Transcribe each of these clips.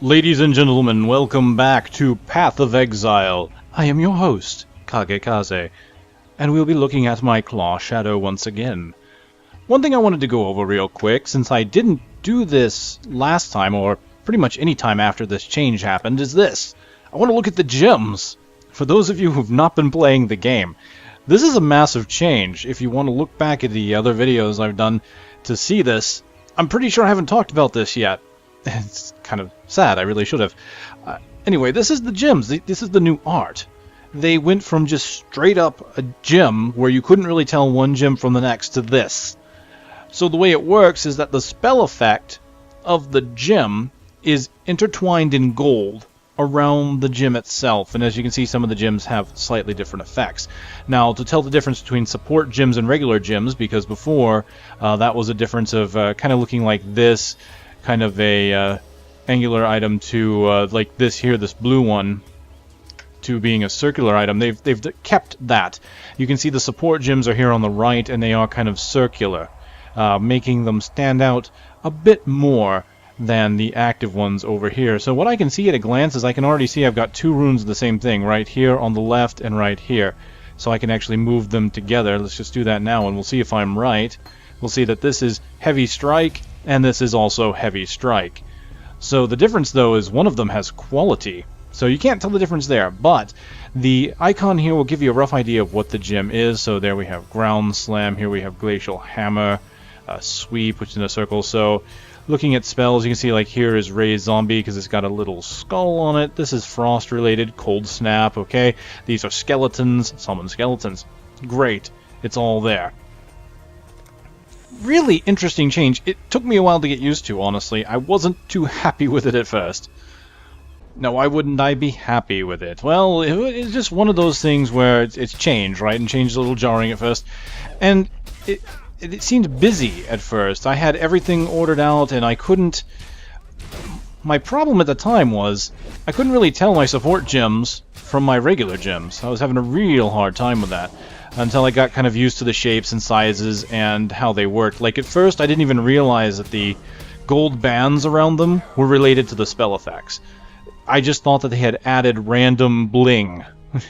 Ladies and gentlemen, welcome back to Path of Exile. I am your host, KageKaze, and we'll be looking at my Claw Shadow once again. One thing I wanted to go over real quick, since I didn't do this last time, or pretty much any time after this change happened, is this. I want to look at the gems. For those of you who've not been playing the game, this is a massive change. If you want to look back at the other videos I've done to see this, I'm pretty sure I haven't talked about this yet. It's kind of sad, I really should have. Anyway, this is the gems. This is the new art. They went from just straight up a gem, where you couldn't really tell one gem from the next, to this. So the way it works is that the spell effect of the gem is intertwined in gold around the gem itself, and as you can see, some of the gems have slightly different effects. Now, to tell the difference between support gems and regular gems, because before that was a difference of kind of looking like this, kind of a angular item to like this here, this blue one, to being a circular item. They've kept that. You can see the support gems are here on the right, and they are kind of circular, making them stand out a bit more than the active ones over here. So what I can see at a glance is I can already see I've got two runes of the same thing, right here on the left and right here. So I can actually move them together. Let's just do that now, and we'll see if I'm right. We'll see that this is Heavy Strike, and this is also Heavy Strike. So the difference, though, is one of them has quality. So you can't tell the difference there, but the icon here will give you a rough idea of what the gem is. So there we have Ground Slam, here we have Glacial Hammer, Sweep, which is in a circle. So looking at spells, you can see like here is Raise Zombie because it's got a little skull on it. This is Frost related, Cold Snap, okay? These are Skeletons, Summon Skeletons. Great, it's all there. Really interesting change. It took me a while to get used to, honestly. I wasn't too happy with it at first. No, why wouldn't I be happy with it? Well, it's just one of those things where it's change, right? And change is a little jarring at first. And it seemed busy at first. I had everything ordered out, and I couldn't... My problem at the time was I couldn't really tell my support gems from my regular gems. I was having a real hard time with that, until I got kind of used to the shapes and sizes and how they worked. Like, at first, I didn't even realize that the gold bands around them were related to the spell effects. I just thought that they had added random bling.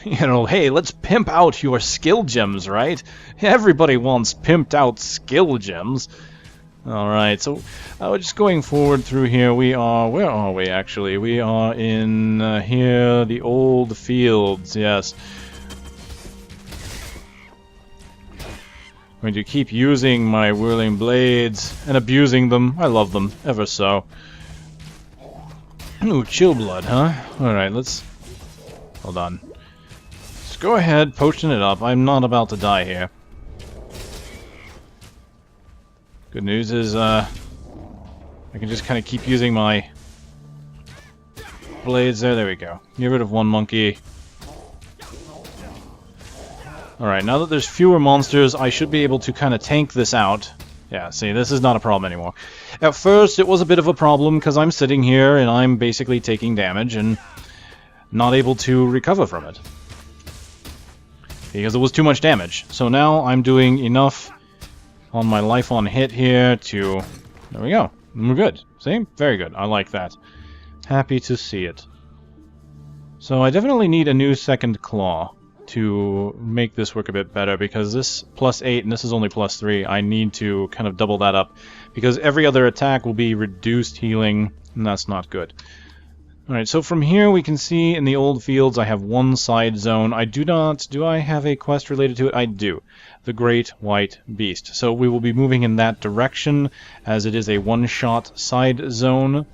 You know, hey, let's pimp out your skill gems, right? Everybody wants pimped out skill gems. Alright, so we're just going forward through here. We are... Where are we, actually? We are in here, the old fields, yes. I'm going to keep using my whirling blades and abusing them. I love them, ever so. Ooh, chill blood, huh? Alright, let's... Hold on. Let's go ahead, potion it up. I'm not about to die here. Good news is, I can just kind of keep using my blades there. There we go. Get rid of one monkey. Alright, now that there's fewer monsters, I should be able to kind of tank this out. Yeah, see, this is not a problem anymore. At first, it was a bit of a problem, because I'm sitting here, and I'm basically taking damage, and not able to recover from it. Because it was too much damage. So now I'm doing enough on my life on hit here to... There we go. We're good. See? Very good. I like that. Happy to see it. So I definitely need a new second claw to make this work a bit better, because this +8 and this is only +3. I need to kind of double that up, because every other attack will be reduced healing, and that's not good. Alright, so from here we can see in the old fields I have one side zone. I do not... Do I have a quest related to it? I do. The Great White Beast. So we will be moving in that direction, as it is a one-shot side zone.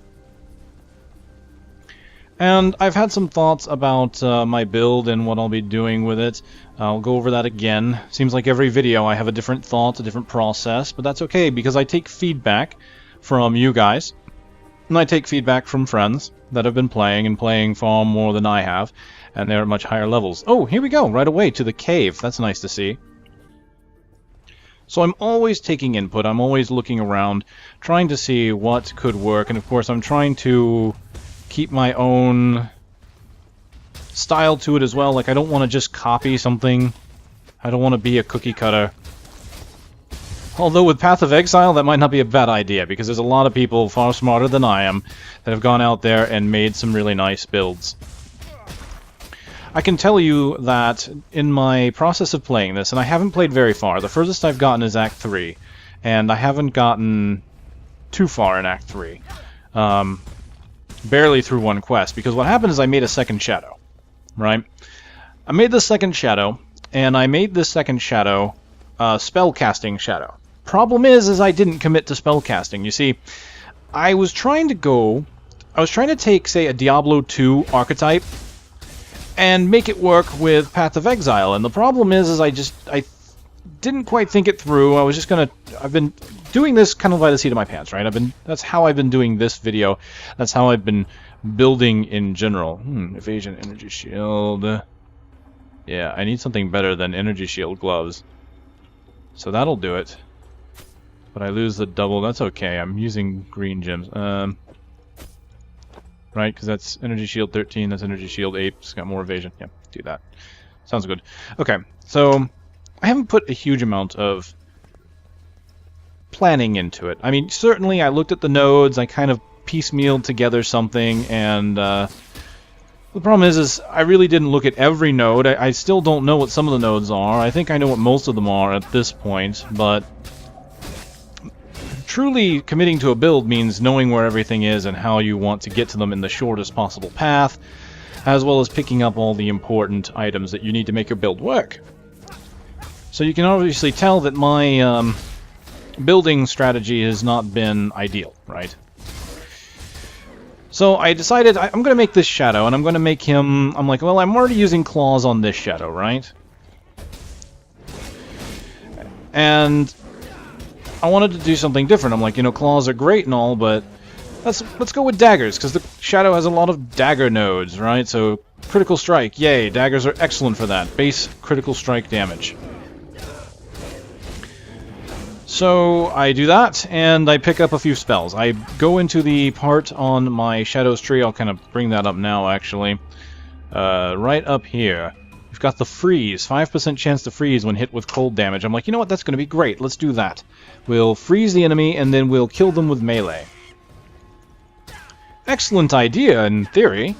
And I've had some thoughts about my build and what I'll be doing with it. I'll go over that again. Seems like every video I have a different thought, a different process, but that's okay, because I take feedback from you guys, and I take feedback from friends that have been playing, and playing far more than I have, and they're at much higher levels. Oh, here we go, right away to the cave. That's nice to see. So I'm always taking input, I'm always looking around, trying to see what could work, and of course I'm trying to keep my own style to it as well. Like, I don't want to just copy something. I don't want to be a cookie cutter. Although with Path of Exile, that might not be a bad idea, because there's a lot of people far smarter than I am that have gone out there and made some really nice builds. I can tell you that in my process of playing this, and I haven't played very far, the furthest I've gotten is Act 3, and I haven't gotten too far in Act 3. Barely through one quest, because what happened is I made a second shadow, right? I made the second shadow, and I made this second shadow spellcasting shadow. Problem is I didn't commit to spellcasting. You see, I was trying to take, say, a Diablo 2 archetype and make it work with Path of Exile, and the problem is I didn't quite think it through. I've been doing this kind of by the seat of my pants, right? That's how I've been doing this video. That's how I've been building in general. Evasion, energy shield. Yeah, I need something better than energy shield gloves. So that'll do it. But I lose the double. That's okay. I'm using green gems. Right, because that's energy shield 13, that's energy shield 8. It's got more evasion. Yeah, do that. Sounds good. Okay, so I haven't put a huge amount of planning into it. I mean, certainly I looked at the nodes, I kind of piecemealed together something, and the problem is I really didn't look at every node. I still don't know what some of the nodes are. I think I know what most of them are at this point, but truly committing to a build means knowing where everything is and how you want to get to them in the shortest possible path, as well as picking up all the important items that you need to make your build work. So you can obviously tell that my building strategy has not been ideal, right? So I decided I'm going to make this shadow, and I'm going to make him... I'm like, well, I'm already using claws on this shadow, right? And I wanted to do something different. I'm like, you know, claws are great and all, but let's go with daggers, because the shadow has a lot of dagger nodes, right? So critical strike, yay, daggers are excellent for that. Base critical strike damage. So I do that, and I pick up a few spells. I go into the part on my shadows tree. I'll kind of bring that up now, actually. Right up here. We've got the freeze, 5% chance to freeze when hit with cold damage. I'm like, you know what, that's going to be great, let's do that. We'll freeze the enemy, and then we'll kill them with melee. Excellent idea, in theory.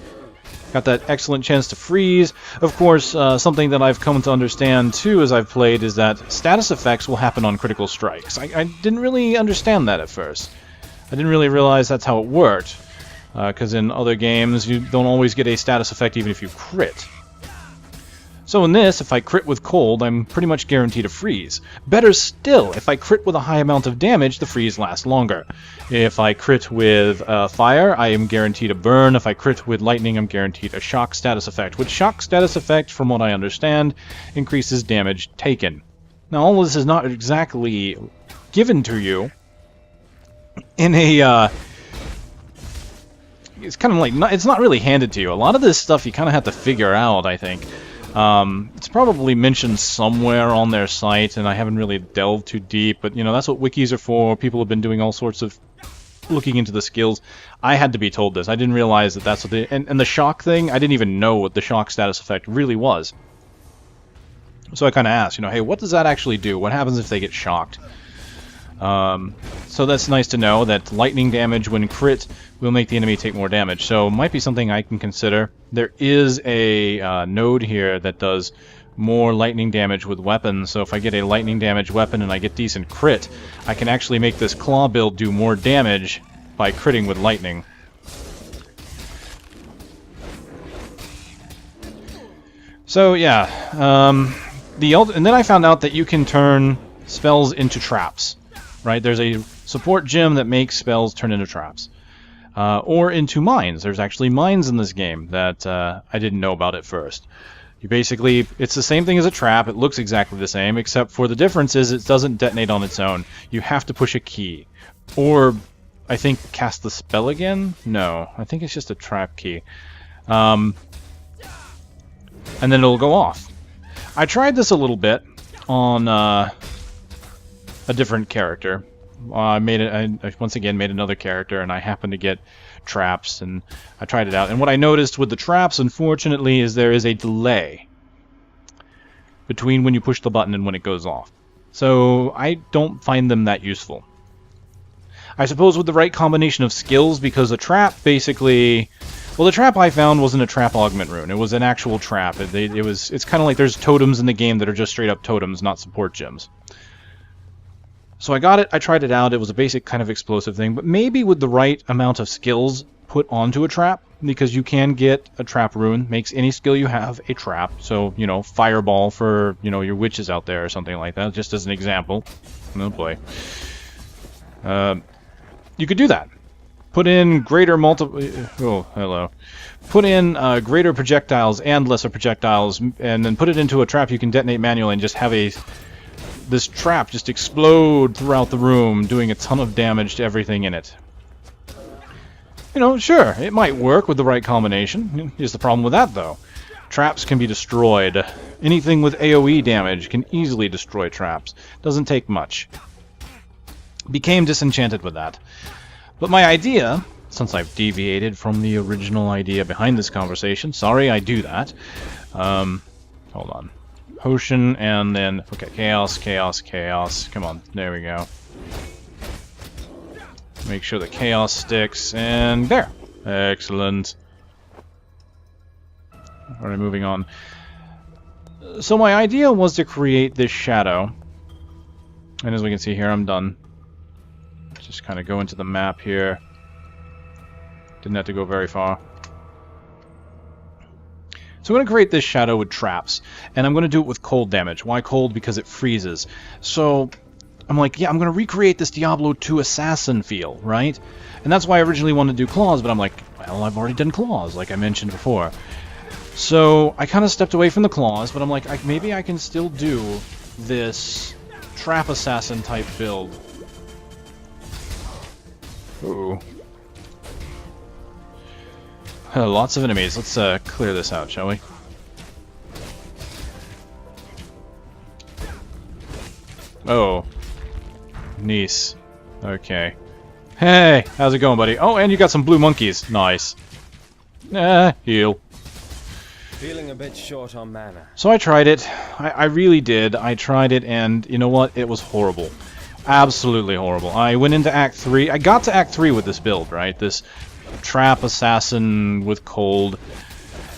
Got that excellent chance to freeze. Of course, something that I've come to understand, too, as I've played, is that status effects will happen on critical strikes. I didn't really understand that at first. I didn't really realize that's how it worked. Because in other games, you don't always get a status effect even if you crit. So in this, if I crit with cold, I'm pretty much guaranteed a freeze. Better still, if I crit with a high amount of damage, the freeze lasts longer. If I crit with fire, I am guaranteed a burn. If I crit with lightning, I'm guaranteed a shock status effect. Which shock status effect, from what I understand, increases damage taken. Now, all of this is not exactly given to you in a... it's kind of like... it's not really handed to you. A lot of this stuff you kind of have to figure out, I think. It's probably mentioned somewhere on their site, and I haven't really delved too deep, but, you know, that's what wikis are for. People have been doing all sorts of looking into the skills. I had to be told this. I didn't realize that that's what they... And the shock thing, I didn't even know what the shock status effect really was. So I kind of asked, you know, hey, what does that actually do? What happens if they get shocked? So that's nice to know that lightning damage when crit will make the enemy take more damage. So might be something I can consider. There is a node here that does more lightning damage with weapons. So if I get a lightning damage weapon and I get decent crit, I can actually make this claw build do more damage by critting with lightning. So yeah, and then I found out that you can turn spells into traps. Right, there's a support gem that makes spells turn into traps. Or into mines. There's actually mines in this game that I didn't know about at first. You basically, it's the same thing as a trap, it looks exactly the same, except for the difference is it doesn't detonate on its own. You have to push a key. Or, I think, cast the spell again? No, I think it's just a trap key. And then it'll go off. I tried this a little bit on... a different character. I once again made another character, and I happened to get traps, and I tried it out. And what I noticed with the traps, unfortunately, is there is a delay between when you push the button and when it goes off. So I don't find them that useful. I suppose with the right combination of skills, because a trap basically... Well, the trap I found wasn't a trap augment rune. It was an actual trap. It's kind of like there's totems in the game that are just straight up totems, not support gems. So I got it, I tried it out, it was a basic kind of explosive thing, but maybe with the right amount of skills put onto a trap, because you can get a trap rune, makes any skill you have a trap. So, you know, fireball for, you know, your witches out there or something like that, just as an example. Oh boy. You could do that. Put in greater Put in greater projectiles and lesser projectiles, and then put it into a trap you can detonate manually, and just have this trap just explode throughout the room, doing a ton of damage to everything in it. You know, sure, it might work with the right combination. Here's the problem with that, though. Traps can be destroyed. Anything with AoE damage can easily destroy traps. Doesn't take much. Became disenchanted with that. But my idea, since I've deviated from the original idea behind this conversation, sorry I do that. Hold on. Potion, and then... Okay, chaos, chaos, chaos. Come on, there we go. Make sure the chaos sticks, and there! Excellent. Alright, moving on. So my idea was to create this shadow. And as we can see here, I'm done. Just kind of go into the map here. Didn't have to go very far. So I'm going to create this shadow with traps, and I'm going to do it with cold damage. Why cold? Because it freezes. So I'm like, yeah, I'm going to recreate this Diablo 2 assassin feel, right? And that's why I originally wanted to do claws, but I'm like, well, I've already done claws, like I mentioned before. So I kind of stepped away from the claws, but I'm like, maybe I can still do this trap assassin type build. Ooh. Lots of enemies. Let's clear this out, shall we? Oh. Nice. Okay. Hey! How's it going, buddy? Oh, and you got some blue monkeys. Nice. Heal. Feeling a bit short on mana. So I tried it. I really did. I tried it, and you know what? It was horrible. Absolutely horrible. I went into Act 3. I got to Act 3 with this build, right? This trap assassin with cold.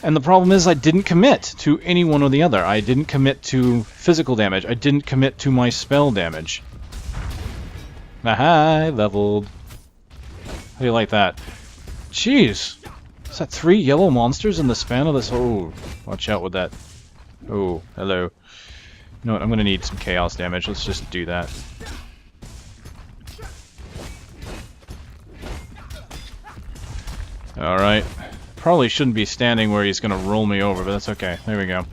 And the problem is I didn't commit to any one or the other. I didn't commit to physical damage. I didn't commit to my spell damage. Aha, I leveled. How do you like that? Jeez. Is that 3 yellow monsters in the span of this? Oh, watch out with that. Oh, hello. You know what, I'm gonna need some chaos damage. Let's just do that. Alright. Probably shouldn't be standing where he's gonna roll me over, but that's okay. There we go.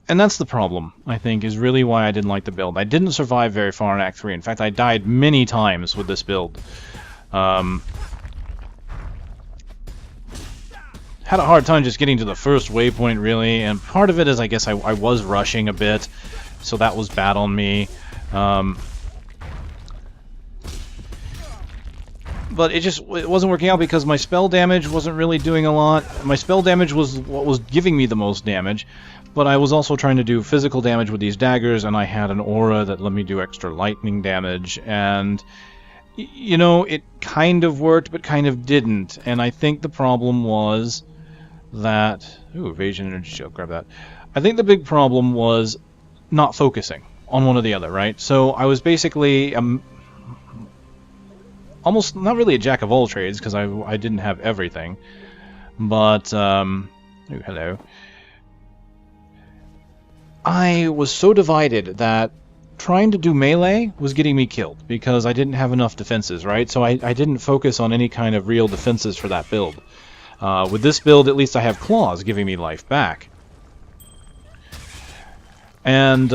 And that's the problem, I think, is really why I didn't like the build. I didn't survive very far in Act 3. In fact, I died many times with this build. Had a hard time just getting to the first waypoint, really, and part of it is, I guess, I was rushing a bit, so that was bad on me. But it wasn't working out because my spell damage wasn't really doing a lot. My spell damage was what was giving me the most damage, but I was also trying to do physical damage with these daggers, and I had an aura that let me do extra lightning damage, and you know, it kind of worked, but kind of didn't. And I think the problem was that... Ooh, evasion energy shield, grab that. I think the big problem was not focusing on one or the other, right? So I was basically almost not really a jack of all trades, because I didn't have everything. But, ooh, hello. I was so divided that trying to do melee was getting me killed, because I didn't have enough defenses, right? So I didn't focus on any kind of real defenses for that build. With this build, at least I have claws giving me life back. And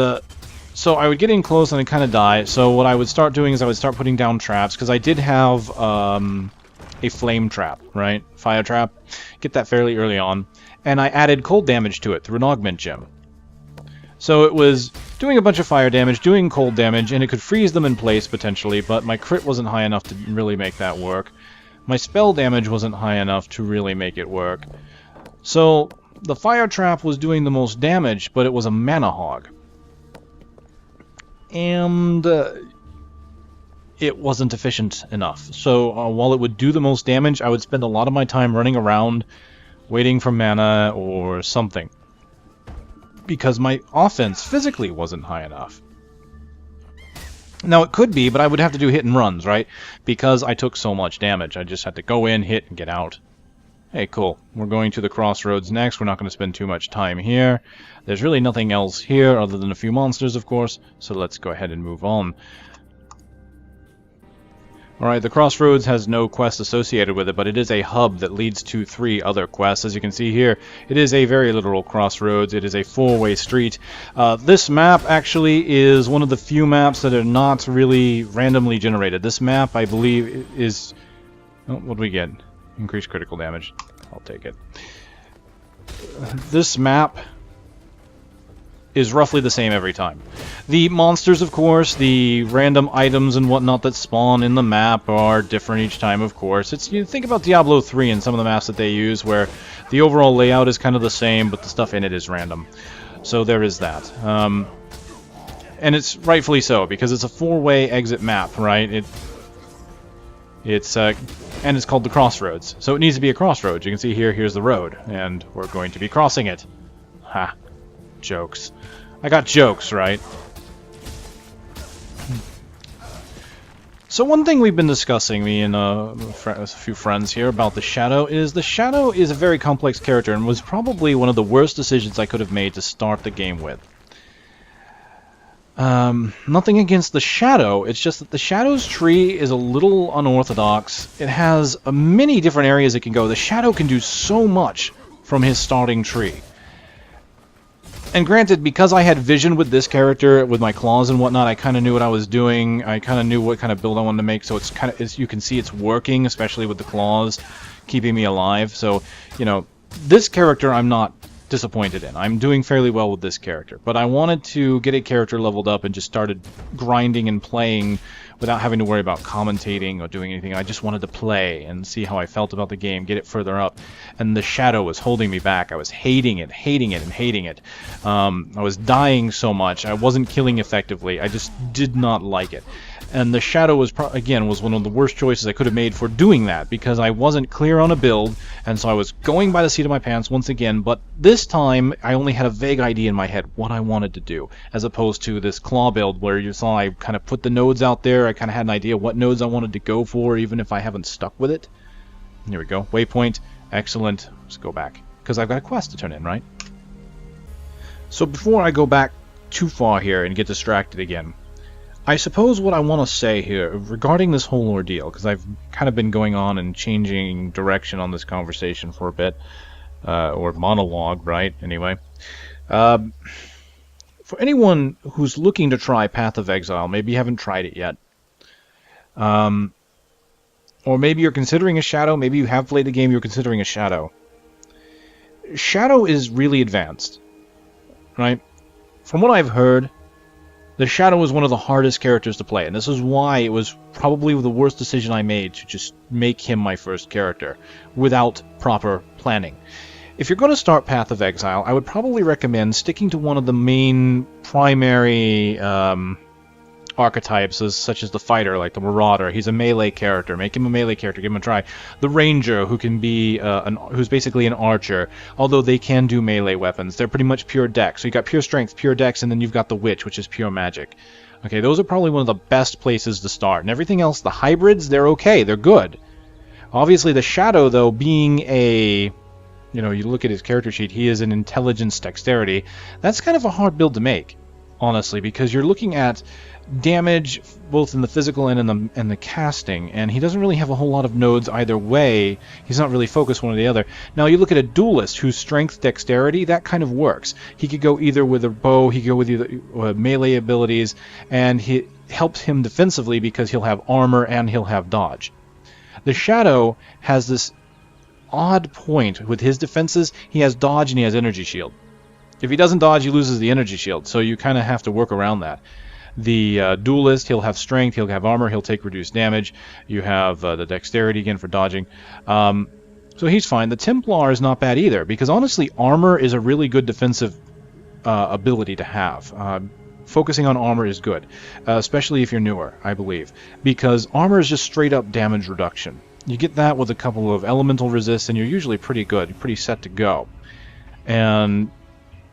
so I would get in close and I'd kind of die. So what I would start doing is I would start putting down traps, because I did have a flame trap, right? Fire trap. Get that fairly early on. And I added cold damage to it through an augment gem. So it was doing a bunch of fire damage, doing cold damage, and it could freeze them in place potentially, but my crit wasn't high enough to really make that work. My spell damage wasn't high enough to really make it work. So the fire trap was doing the most damage, but it was a mana hog. and it wasn't efficient enough. So while it would do the most damage, I would spend a lot of my time running around waiting for mana or something, because my offense physically wasn't high enough. Now, it could be, but I would have to do hit and runs, right? Because I took so much damage. I just had to go in, hit, and get out. Hey, cool. We're going to the crossroads next. We're not going to spend too much time here. There's really nothing else here other than a few monsters, of course, so let's go ahead and move on. Alright, the crossroads has no quest associated with it, but it is a hub that leads to 3 other quests. As you can see here, it is a very literal crossroads. It is a 4-way street. This map actually is one of the few maps that are not really randomly generated. This map, I believe, is... Oh, what do we get? Increased critical damage. I'll take it. This map is roughly the same every time. The monsters, of course, the random items and whatnot that spawn in the map are different each time, of course. It's, you think about Diablo 3 and some of the maps that they use, where the overall layout is kind of the same, but the stuff in it is random. So there is that. And it's rightfully so, because it's a 4-way exit map, right? And it's called the Crossroads. So it needs to be a crossroads. You can see here, here's the road, and we're going to be crossing it. Ha. Jokes. I got jokes, right? So one thing we've been discussing, me and a few friends here, about the Shadow is a very complex character and was probably one of the worst decisions I could have made to start the game with. Nothing against the Shadow, it's just that the Shadow's tree is a little unorthodox. It has many different areas it can go. The Shadow can do so much from his starting tree. And granted, because I had vision with this character, with my claws and whatnot, I kind of knew what I was doing. I kind of knew what kind of build I wanted to make, so it's kind of, you can see it's working, especially with the claws, keeping me alive. So, you know, this character I'm not disappointed in. I'm doing fairly well with this character, but I wanted to get a character leveled up and just started grinding and playing without having to worry about commentating or doing anything. I just wanted to play and see how I felt about the game, get it further up. And the Shadow was holding me back. I was hating it, and hating it. I was dying so much. I wasn't killing effectively. I just did not like it. And the Shadow was, again, was one of the worst choices I could have made for doing that, because I wasn't clear on a build, and so I was going by the seat of my pants once again, but this time I only had a vague idea in my head what I wanted to do, as opposed to this claw build where you saw I kind of put the nodes out there. I kind of had an idea what nodes I wanted to go for, even if I haven't stuck with it. Here we go. Waypoint. Excellent. Let's go back, because I've got a quest to turn in, right? So before I go back too far here and get distracted again, I suppose what I want to say here regarding this whole ordeal, because I've kind of been going on and changing direction on this conversation for a bit, or monologue, right? Anyway, for anyone who's looking to try Path of Exile, maybe you haven't tried it yet, or maybe you're considering a Shadow, maybe you have played the game, you're considering a Shadow. Shadow is really advanced, right? From what I've heard, the Shadow is one of the hardest characters to play, and this is why it was probably the worst decision I made to just make him my first character, without proper planning. If you're going to start Path of Exile, I would probably recommend sticking to one of the main primary archetypes, such as the fighter, like the Marauder. He's a melee character. Make him a melee character. Give him a try. The Ranger, who can be who's basically an archer, although they can do melee weapons. They're pretty much pure dex. So you got pure strength, pure dex, and then you've got the Witch, which is pure magic. Okay, those are probably one of the best places to start. And everything else, the hybrids, they're okay. They're good. Obviously, the Shadow, though, being a... You know, you look at his character sheet, he is an intelligence dexterity. That's kind of a hard build to make, honestly, because you're looking at damage both in the physical and in the casting, and he doesn't really have a whole lot of nodes either way. He's not really focused one or the other. Now you look at a duelist whose strength dexterity, that kind of works. He could go either with a bow, he could go with either melee abilities, and he helps him defensively because he'll have armor and he'll have dodge. The Shadow has this odd point with his defenses. He has dodge and he has energy shield. If he doesn't dodge, he loses the energy shield, so you kind of have to work around that. The duelist, he'll have strength, he'll have armor, he'll take reduced damage. You have the dexterity again for dodging. So he's fine. The Templar is not bad either, because honestly, armor is a really good defensive ability to have. focusing on armor is good, especially if you're newer, I believe, because armor is just straight up damage reduction. You get that with a couple of elemental resists, and you're usually pretty good, pretty set to go. And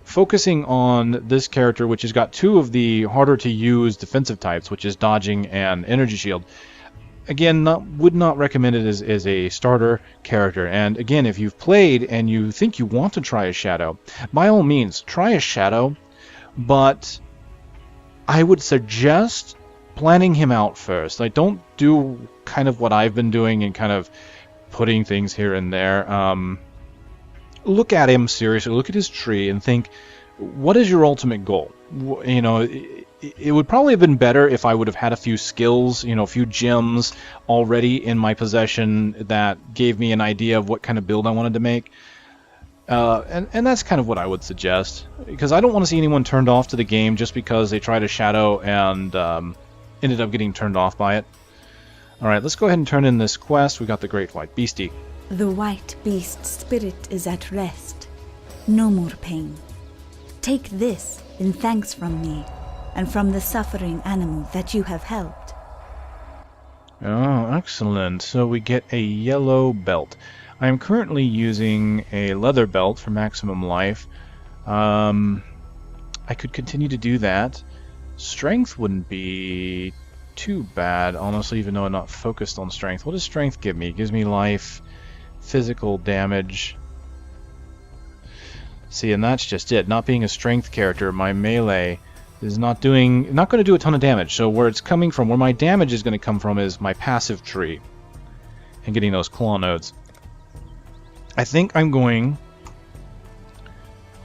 focusing on this character, which has got 2 of the harder to use defensive types, which is dodging and energy shield, again, would not recommend it as a starter character. And again, if you've played and you think you want to try a shadow, by all means, try a shadow, but I would suggest planning him out first. Like, don't do kind of what I've been doing and kind of putting things here and there. Look at him seriously, look at his tree and think, what is your ultimate goal? You know, it would probably have been better if I would have had a few skills, you know, a few gems already in my possession that gave me an idea of what kind of build I wanted to make. And that's kind of what I would suggest, because I don't want to see anyone turned off to the game just because they tried a shadow and ended up getting turned off by it. Alright, let's go ahead and turn in this quest. We got the Great White Beastie. The white beast spirit is at rest. No more pain. Take this in thanks from me, and from the suffering animal that you have helped. Oh, excellent. So we get a yellow belt. I am currently using a leather belt for maximum life. I could continue to do that. Strength wouldn't be too bad, honestly, even though I'm not focused on strength. What does strength give me? It gives me life, physical damage. See, and that's just it. Not being a strength character, my melee is not going to do a ton of damage. So where it's coming from, where my damage is going to come from, is my passive tree and getting those claw nodes. I think I'm going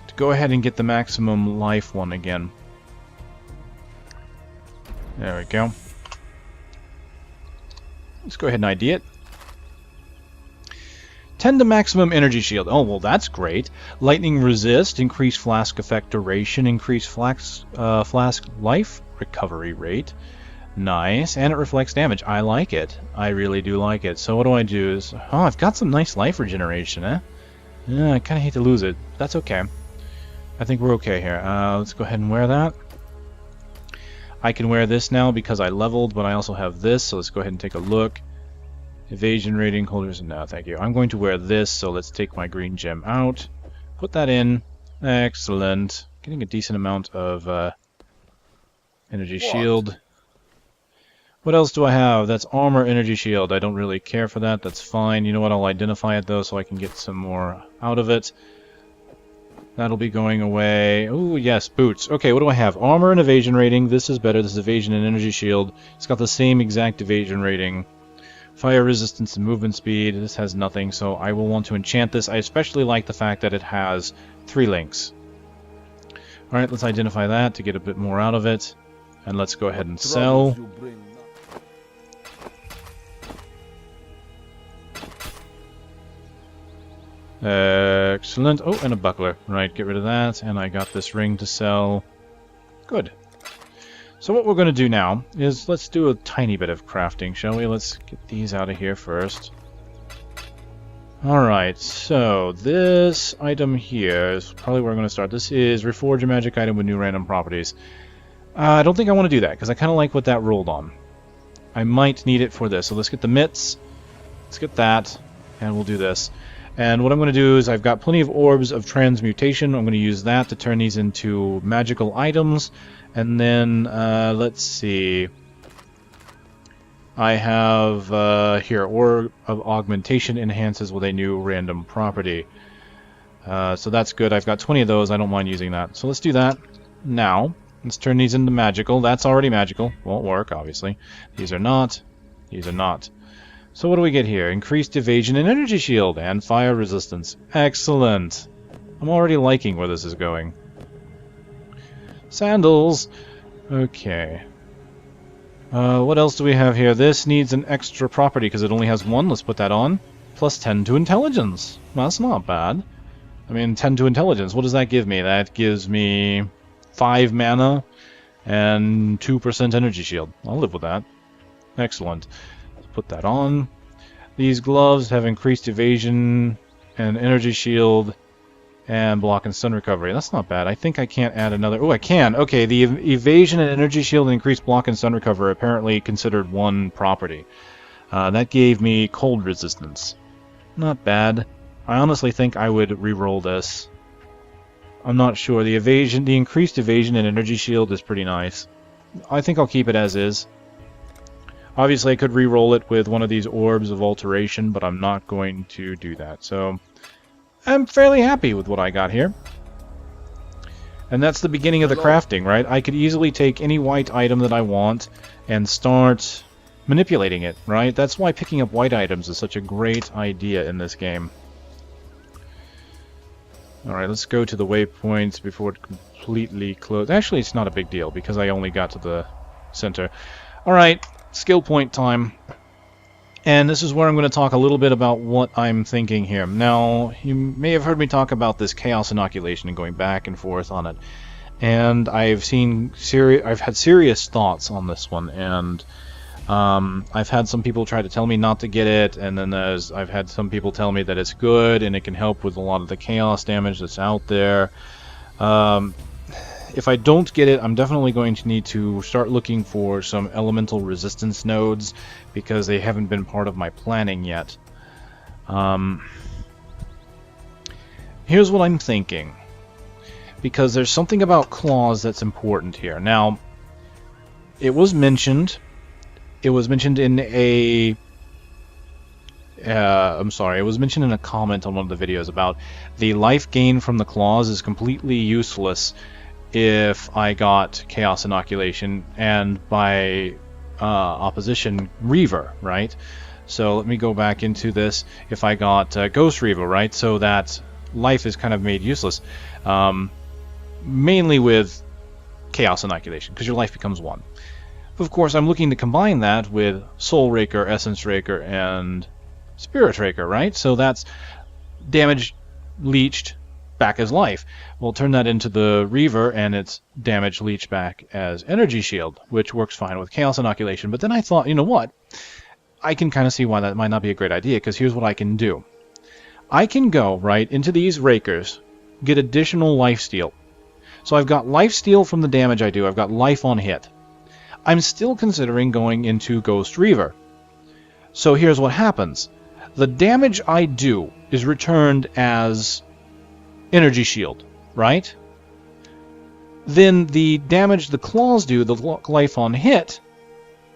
to go ahead and get the maximum life one again. There we go. Let's go ahead and ID it. 10 to maximum energy shield. Oh, well, that's great. Lightning resist, increased flask effect duration, increased flask life recovery rate. Nice. And it reflects damage. I like it. I really do like it. So what do I do is... Oh, I've got some nice life regeneration, eh? Yeah, I kind of hate to lose it. That's okay. I think we're okay here. Let's go ahead and wear that. I can wear this now because I leveled, but I also have this, so let's go ahead and take a look. Evasion rating, holders, no, thank you. I'm going to wear this, so let's take my green gem out. Put that in. Excellent. Getting a decent amount of energy shield. What else do I have? That's armor, energy shield. I don't really care for that. That's fine. You know what? I'll identify it, though, so I can get some more out of it. That'll be going away. Oh, yes, boots. Okay, what do I have? Armor and evasion rating. This is better. This is evasion and energy shield. It's got the same exact evasion rating. Fire resistance and movement speed. This has nothing, so I will want to enchant this. I especially like the fact that it has 3 links. Alright, let's identify that to get a bit more out of it. And let's go ahead and sell. Excellent. Oh, and a buckler. Right, get rid of that. And I got this ring to sell. Good. So what we're going to do now is let's do a tiny bit of crafting, shall we? Let's get these out of here first. Alright, so this item here is probably where I'm going to start. This is reforge a magic item with new random properties. I don't think I want to do that, because I kind of like what that rolled on. I might need it for this. So let's get the mitts. Let's get that, and we'll do this. And what I'm going to do is I've got plenty of orbs of transmutation. I'm going to use that to turn these into magical items. And then, let's see. I have here, Orb of Augmentation enhances with a new random property. So that's good. I've got 20 of those. I don't mind using that. So let's do that now. Let's turn these into magical. That's already magical. Won't work, obviously. These are not. These are not. So what do we get here? Increased evasion and energy shield and fire resistance. Excellent. I'm already liking where this is going. Sandals. Okay. What else do we have here? This needs an extra property because it only has 1. Let's put that on. Plus 10 to intelligence. Well, that's not bad. I mean, 10 to intelligence. What does that give me? That gives me 5 mana and 2% energy shield. I'll live with that. Excellent. Let's put that on. These gloves have increased evasion and energy shield And block and stun recovery. That's not bad. I think I can't add another... Oh, I can! Okay, the evasion and energy shield and increased block and stun recovery are apparently considered one property. That gave me cold resistance. Not bad. I honestly think I would re-roll this. I'm not sure. The increased evasion and energy shield is pretty nice. I think I'll keep it as is. Obviously, I could re-roll it with one of these orbs of alteration, but I'm not going to do that. So, I'm fairly happy with what I got here. And that's the beginning of the crafting, right? I could easily take any white item that I want and start manipulating it, right? That's why picking up white items is such a great idea in this game. Alright, let's go to the waypoints before it completely closes. Actually, it's not a big deal because I only got to the center. Alright, skill point time. And this is where I'm going to talk a little bit about what I'm thinking here. Now, you may have heard me talk about this Chaos Inoculation and going back and forth on it. And I've had serious thoughts on this one, and I've had some people try to tell me not to get it, and then I've had some people tell me that it's good and it can help with a lot of the chaos damage that's out there. If I don't get it, I'm definitely going to need to start looking for some elemental resistance nodes, because they haven't been part of my planning yet. Here's what I'm thinking, because there's something about claws that's important here. Now, it was mentioned in a... it was mentioned in a comment on one of the videos about the life gain from the claws is completely useless if I got Chaos Inoculation, and by opposition, Reaver, right? So let me go back into this. If I got Ghost Reaver, right? So that life is kind of made useless. Mainly with Chaos Inoculation, because your life becomes 1. Of course, I'm looking to combine that with Soul Raker, Essence Raker, and Spirit Raker, right? So that's damage leached back as life. We'll turn that into the Reaver, and it's damage leached back as Energy Shield, which works fine with Chaos Inoculation. But then I thought, you know what? I can kind of see why that might not be a great idea, because here's what I can do. I can go, right, into these Rakers, get additional lifesteal. So I've got lifesteal from the damage I do. I've got life on hit. I'm still considering going into Ghost Reaver. So here's what happens. The damage I do is returned as Energy Shield, right? Then the damage the claws do, the life on hit,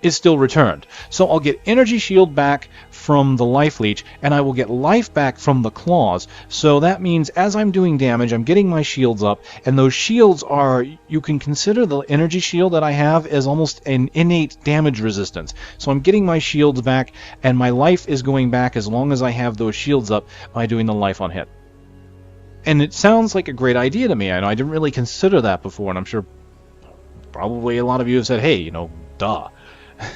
is still returned. So I'll get Energy Shield back from the life leech, and I will get life back from the claws. So that means as I'm doing damage, I'm getting my shields up, and those shields are, you can consider the Energy Shield that I have as almost an innate damage resistance. So I'm getting my shields back, and my life is going back as long as I have those shields up by doing the life on hit. And it sounds like a great idea to me. I know I didn't really consider that before, and I'm sure probably a lot of you have said, hey, you know, duh.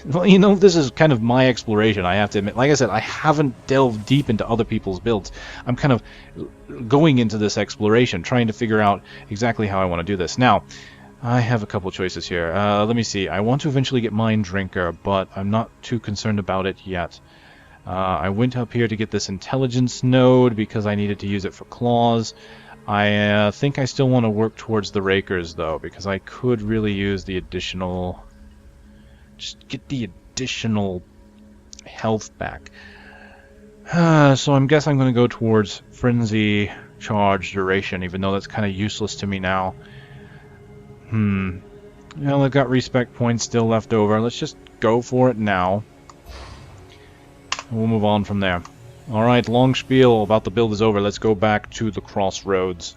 Well, you know, this is kind of my exploration, I have to admit. Like I said, I haven't delved deep into other people's builds. I'm kind of going into this exploration, trying to figure out exactly how I want to do this. Now, I have a couple choices here. Let me see. I want to eventually get Mind Drinker, but I'm not too concerned about it yet. I went up here to get this intelligence node because I needed to use it for claws. I think I still want to work towards the Rakers, though, because I could really use the additional... just get the additional health back. So I guess I'm going to go towards Frenzy Charge Duration, even though that's kind of useless to me now. Well, I've got respect points still left over. Let's just go for it now. We'll move on from there. Alright, long spiel about the build is over. Let's go back to the crossroads.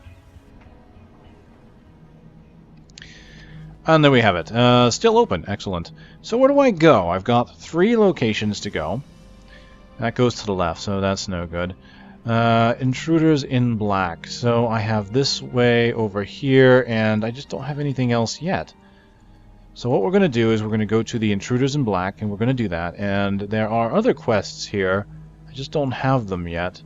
And there we have it. Still open. Excellent. So where do I go? I've got 3 locations to go. That goes to the left, so that's no good. Intruders in black. So I have this way over here, and I just don't have anything else yet. So what we're going to do is we're going to go to the Intruders in Black, and we're going to do that. And there are other quests here. I just don't have them yet.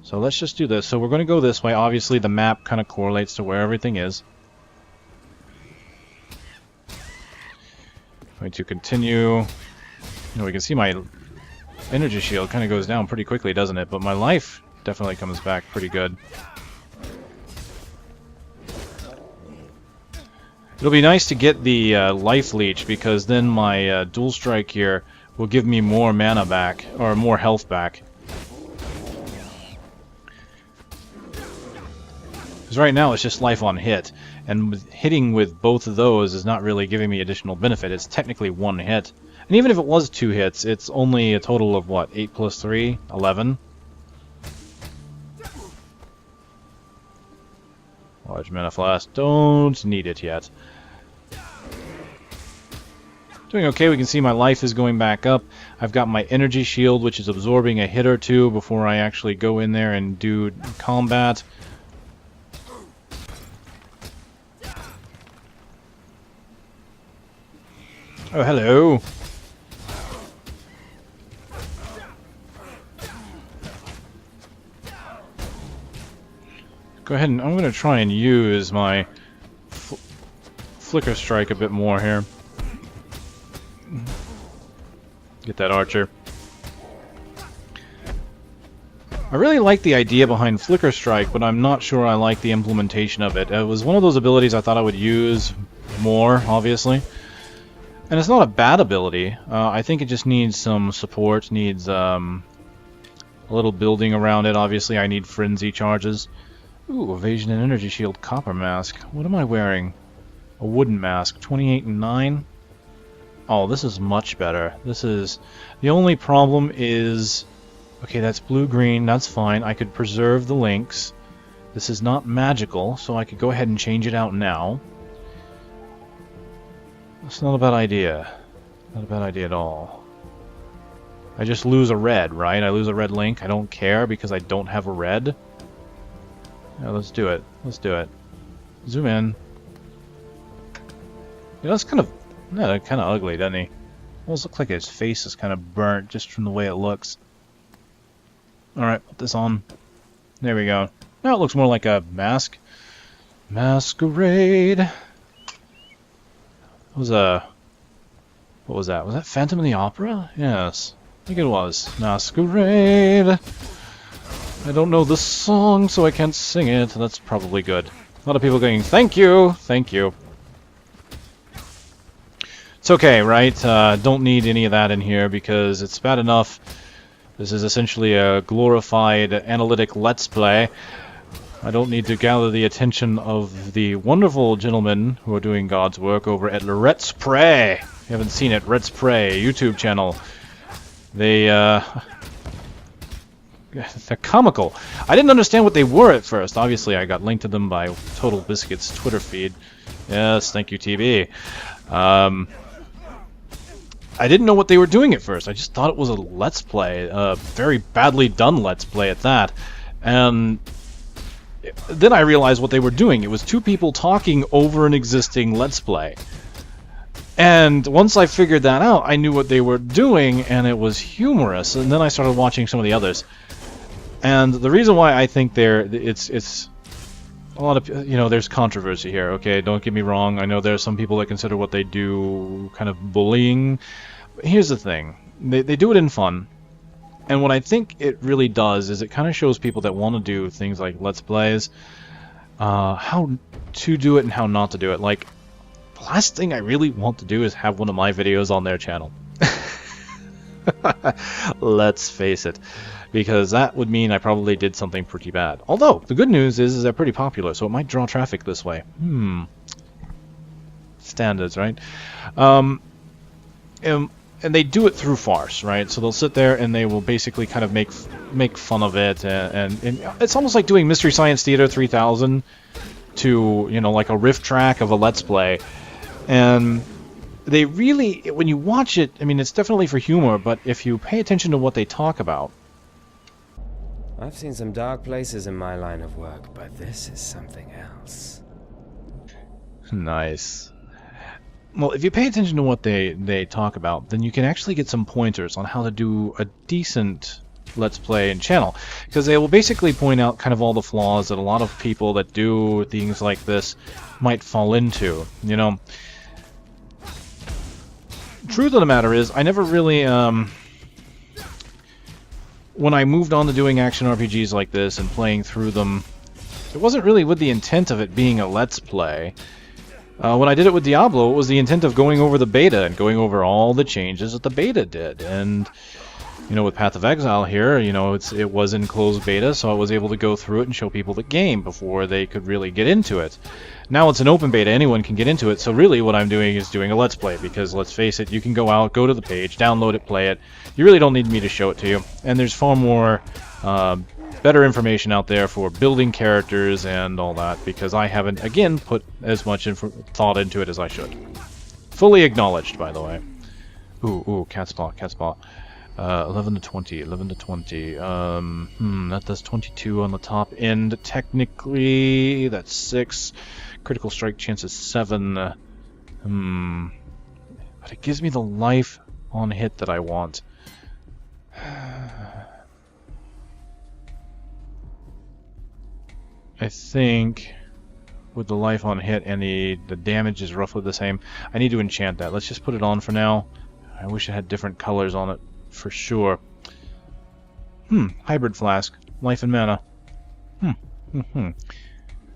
So let's just do this. So we're going to go this way. Obviously, the map kind of correlates to where everything is. Going to continue. You know, we can see my energy shield kind of goes down pretty quickly, doesn't it? But my life definitely comes back pretty good. It'll be nice to get the life leech, because then my dual strike here will give me more mana back, or more health back. Because right now it's just life on hit, and hitting with both of those is not really giving me additional benefit. It's technically one hit. And even if it was 2 hits, it's only a total of what? 8 plus 3? 11? Large mana flask. Don't need it yet. Doing okay. We can see my life is going back up. I've got my energy shield, which is absorbing a hit or two before I actually go in there and do combat. Oh, hello. Go ahead and I'm going to try and use my Flicker Strike a bit more here. Get that archer. I really like the idea behind Flicker Strike, but I'm not sure I like the implementation of it. It was one of those abilities I thought I would use more, obviously. And it's not a bad ability. I think it just needs some support, needs a little building around it. Obviously, I need frenzy charges. Ooh, evasion and energy shield, copper mask. What am I wearing? A wooden mask, 28 and 9. Oh, this is much better. This is... The only problem is... Okay, that's blue-green, that's fine. I could preserve the links. This is not magical, so I could go ahead and change it out now. That's not a bad idea. Not a bad idea at all. I just lose a red, right? I lose a red link. I don't care because I don't have a red. Yeah, let's do it. Let's do it. Zoom in. Yeah, that's kind of ugly, doesn't he? Almost looks like his face is kind of burnt just from the way it looks. Alright, put this on. There we go. Now it looks more like a mask. Masquerade. What was that? Was that Phantom of the Opera? Yes. I think it was. Masquerade. I don't know the song, so I can't sing it. That's probably good. A lot of people going, thank you! Thank you. It's okay, right? Don't need any of that in here because it's bad enough. This is essentially a glorified analytic let's play. I don't need to gather the attention of the wonderful gentlemen who are doing God's work over at Retsupurea. If you haven't seen it, Retsupurea YouTube channel. They're comical. I didn't understand what they were at first. Obviously, I got linked to them by Total Biscuit's Twitter feed. Yes, thank you, TB. I didn't know what they were doing at first. I just thought it was a Let's Play. A very badly done Let's Play at that. And then I realized what they were doing. It was two people talking over an existing Let's Play. And once I figured that out, I knew what they were doing, and it was humorous. And then I started watching some of the others. And the reason why I think it's a lot of, you know, there's controversy here, okay? Don't get me wrong. I know there are some people that consider what they do kind of bullying. But here's the thing. They do it in fun. And what I think it really does is it kind of shows people that want to do things like Let's Plays, how to do it and how not to do it. Like, the last thing I really want to do is have one of my videos on their channel. Let's face it. Because that would mean I probably did something pretty bad. Although, the good news is they're pretty popular, so it might draw traffic this way. Standards, right? And they do it through farce, right? So they'll sit there and they will basically kind of make fun of it, and it's almost like doing Mystery Science Theater 3000 to, you know, like a riff track of a Let's Play. And they really, when you watch it, I mean, it's definitely for humor, but if you pay attention to what they talk about... I've seen some dark places in my line of work, but this is something else. Nice. Well, if you pay attention to what they talk about, then you can actually get some pointers on how to do a decent Let's Play and channel. Because they will basically point out kind of all the flaws that a lot of people that do things like this might fall into, you know. Truth of the matter is, I never really, when I moved on to doing action RPGs like this and playing through them, it wasn't really with the intent of it being a Let's Play. When I did it with Diablo, it was the intent of going over the beta and going over all the changes that the beta did. And, you know, with Path of Exile here, you know, it was in closed beta, so I was able to go through it and show people the game before they could really get into it. Now it's an open beta, anyone can get into it, so really what I'm doing is doing a Let's Play, because let's face it, you can go out, go to the page, download it, play it. You really don't need me to show it to you. And there's far more better information out there for building characters and all that, because I haven't, again, put as much thought into it as I should. Fully acknowledged, by the way. Ooh, cat's paw, cat's paw. 11 to 20, 11 to 20. That does 22 on the top end. Technically, that's 6. Critical strike chance is 7. But it gives me the life on hit that I want. I think with the life on hit and the damage is roughly the same. I need to enchant that. Let's just put it on for now. I wish it had different colors on it for sure. Hybrid flask. Life and mana.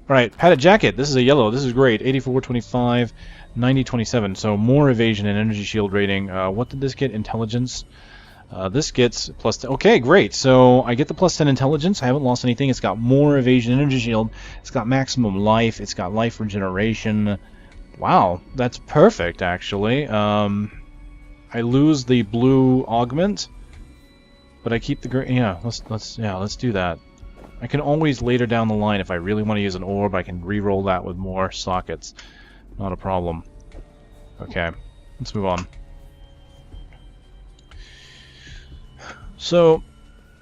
Alright, padded jacket. This is a yellow. This is great. 84, 25, 90, 27. So more evasion and energy shield rating. What did this get? Intelligence. This gets plus 10. Okay, great. So I get the plus 10 intelligence. I haven't lost anything. It's got more evasion, energy shield. It's got maximum life. It's got life regeneration. Wow, that's perfect, actually. I lose the blue augment, but I keep the green. Yeah, let's do that. I can always later down the line, if I really want to use an orb, I can re-roll that with more sockets. Not a problem. Okay, let's move on. So,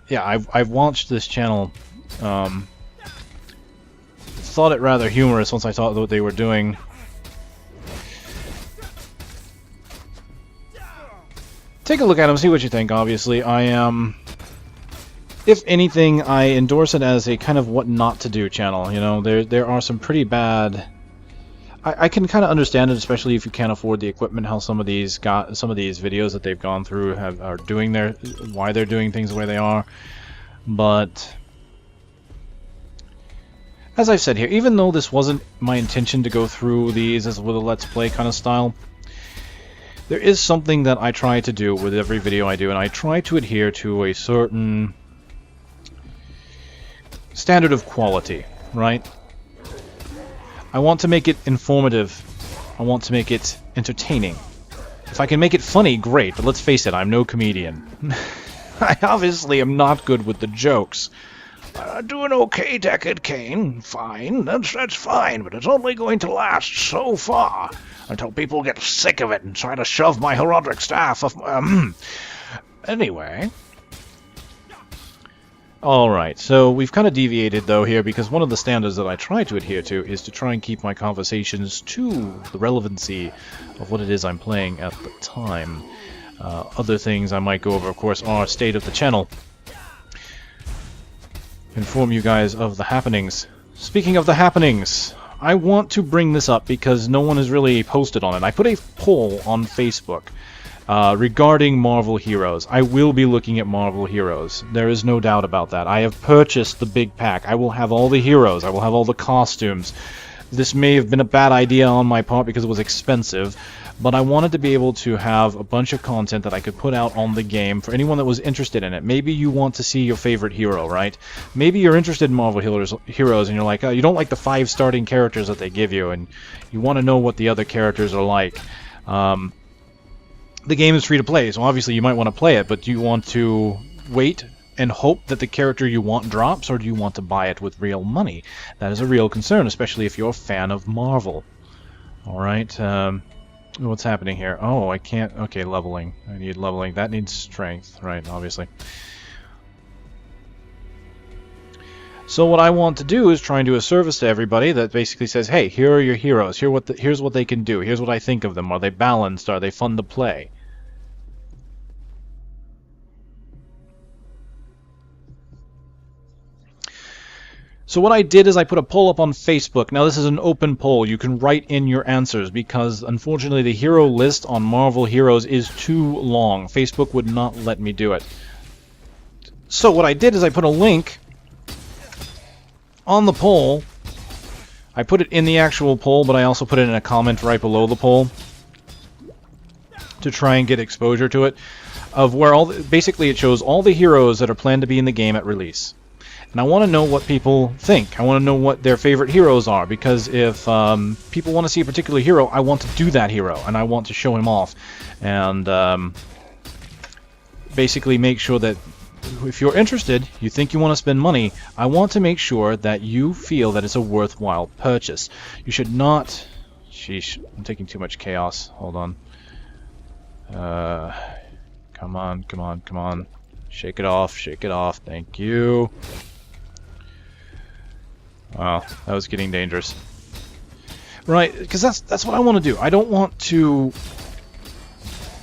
yeah, I've watched this channel. Thought it rather humorous once I thought what they were doing. Take a look at them, see what you think. Obviously, I am. If anything, I endorse it as a kind of what not to do channel. You know, there are some pretty bad. I can kind of understand it, especially if you can't afford the equipment. How some of these videos that they've gone through are doing why they're doing things the way they are. But as I've said here, even though this wasn't my intention to go through these as with a Let's Play kind of style, there is something that I try to do with every video I do, and I try to adhere to a certain standard of quality, right? I want to make it informative. I want to make it entertaining. If I can make it funny, great, but let's face it, I'm no comedian. I obviously am not good with the jokes. Doing okay, Deckard Cain. Fine, that's fine, but it's only going to last so far. Until people get sick of it and try to shove my heraldic staff off. Anyway. Alright, so we've kind of deviated though here, because one of the standards that I try to adhere to is to try and keep my conversations to the relevancy of what it is I'm playing at the time. Other things I might go over, of course, are state of the channel. Inform you guys of the happenings. Speaking of the happenings, I want to bring this up because no one has really posted on it. I put a poll on Facebook regarding Marvel Heroes. I will be looking at Marvel Heroes. There is no doubt about that. I have purchased the big pack. I will have all the heroes. I will have all the costumes. This may have been a bad idea on my part because it was expensive, but I wanted to be able to have a bunch of content that I could put out on the game for anyone that was interested in it. Maybe you want to see your favorite hero, right? Maybe you're interested in Marvel Heroes and you're like, oh, you don't like the 5 starting characters that they give you, and you want to know what the other characters are like. The game is free to play, so obviously you might want to play it, but do you want to wait and hope that the character you want drops, or do you want to buy it with real money? That is a real concern, especially if you're a fan of Marvel. Alright, what's happening here? Oh, I can't... Okay, leveling. I need leveling. That needs strength, right, obviously. So what I want to do is try and do a service to everybody that basically says, hey, here are your heroes. Here's what they can do. Here's what I think of them. Are they balanced? Are they fun to play? So what I did is I put a poll up on Facebook. Now this is an open poll. You can write in your answers because unfortunately the hero list on Marvel Heroes is too long. Facebook would not let me do it. So what I did is I put a link on the poll. I put it in the actual poll, but I also put it in a comment right below the poll to try and get exposure to it, of where basically it shows all the heroes that are planned to be in the game at release. And I want to know what people think. I want to know what their favorite heroes are, because if people want to see a particular hero, I want to do that hero, and I want to show him off. And basically make sure that if you're interested, you think you want to spend money, I want to make sure that you feel that it's a worthwhile purchase. You should not... Sheesh, I'm taking too much chaos. Hold on. Come on, come on, come on. Shake it off, shake it off. Thank you. Wow, that was getting dangerous. Right, because that's what I want to do. I don't want to...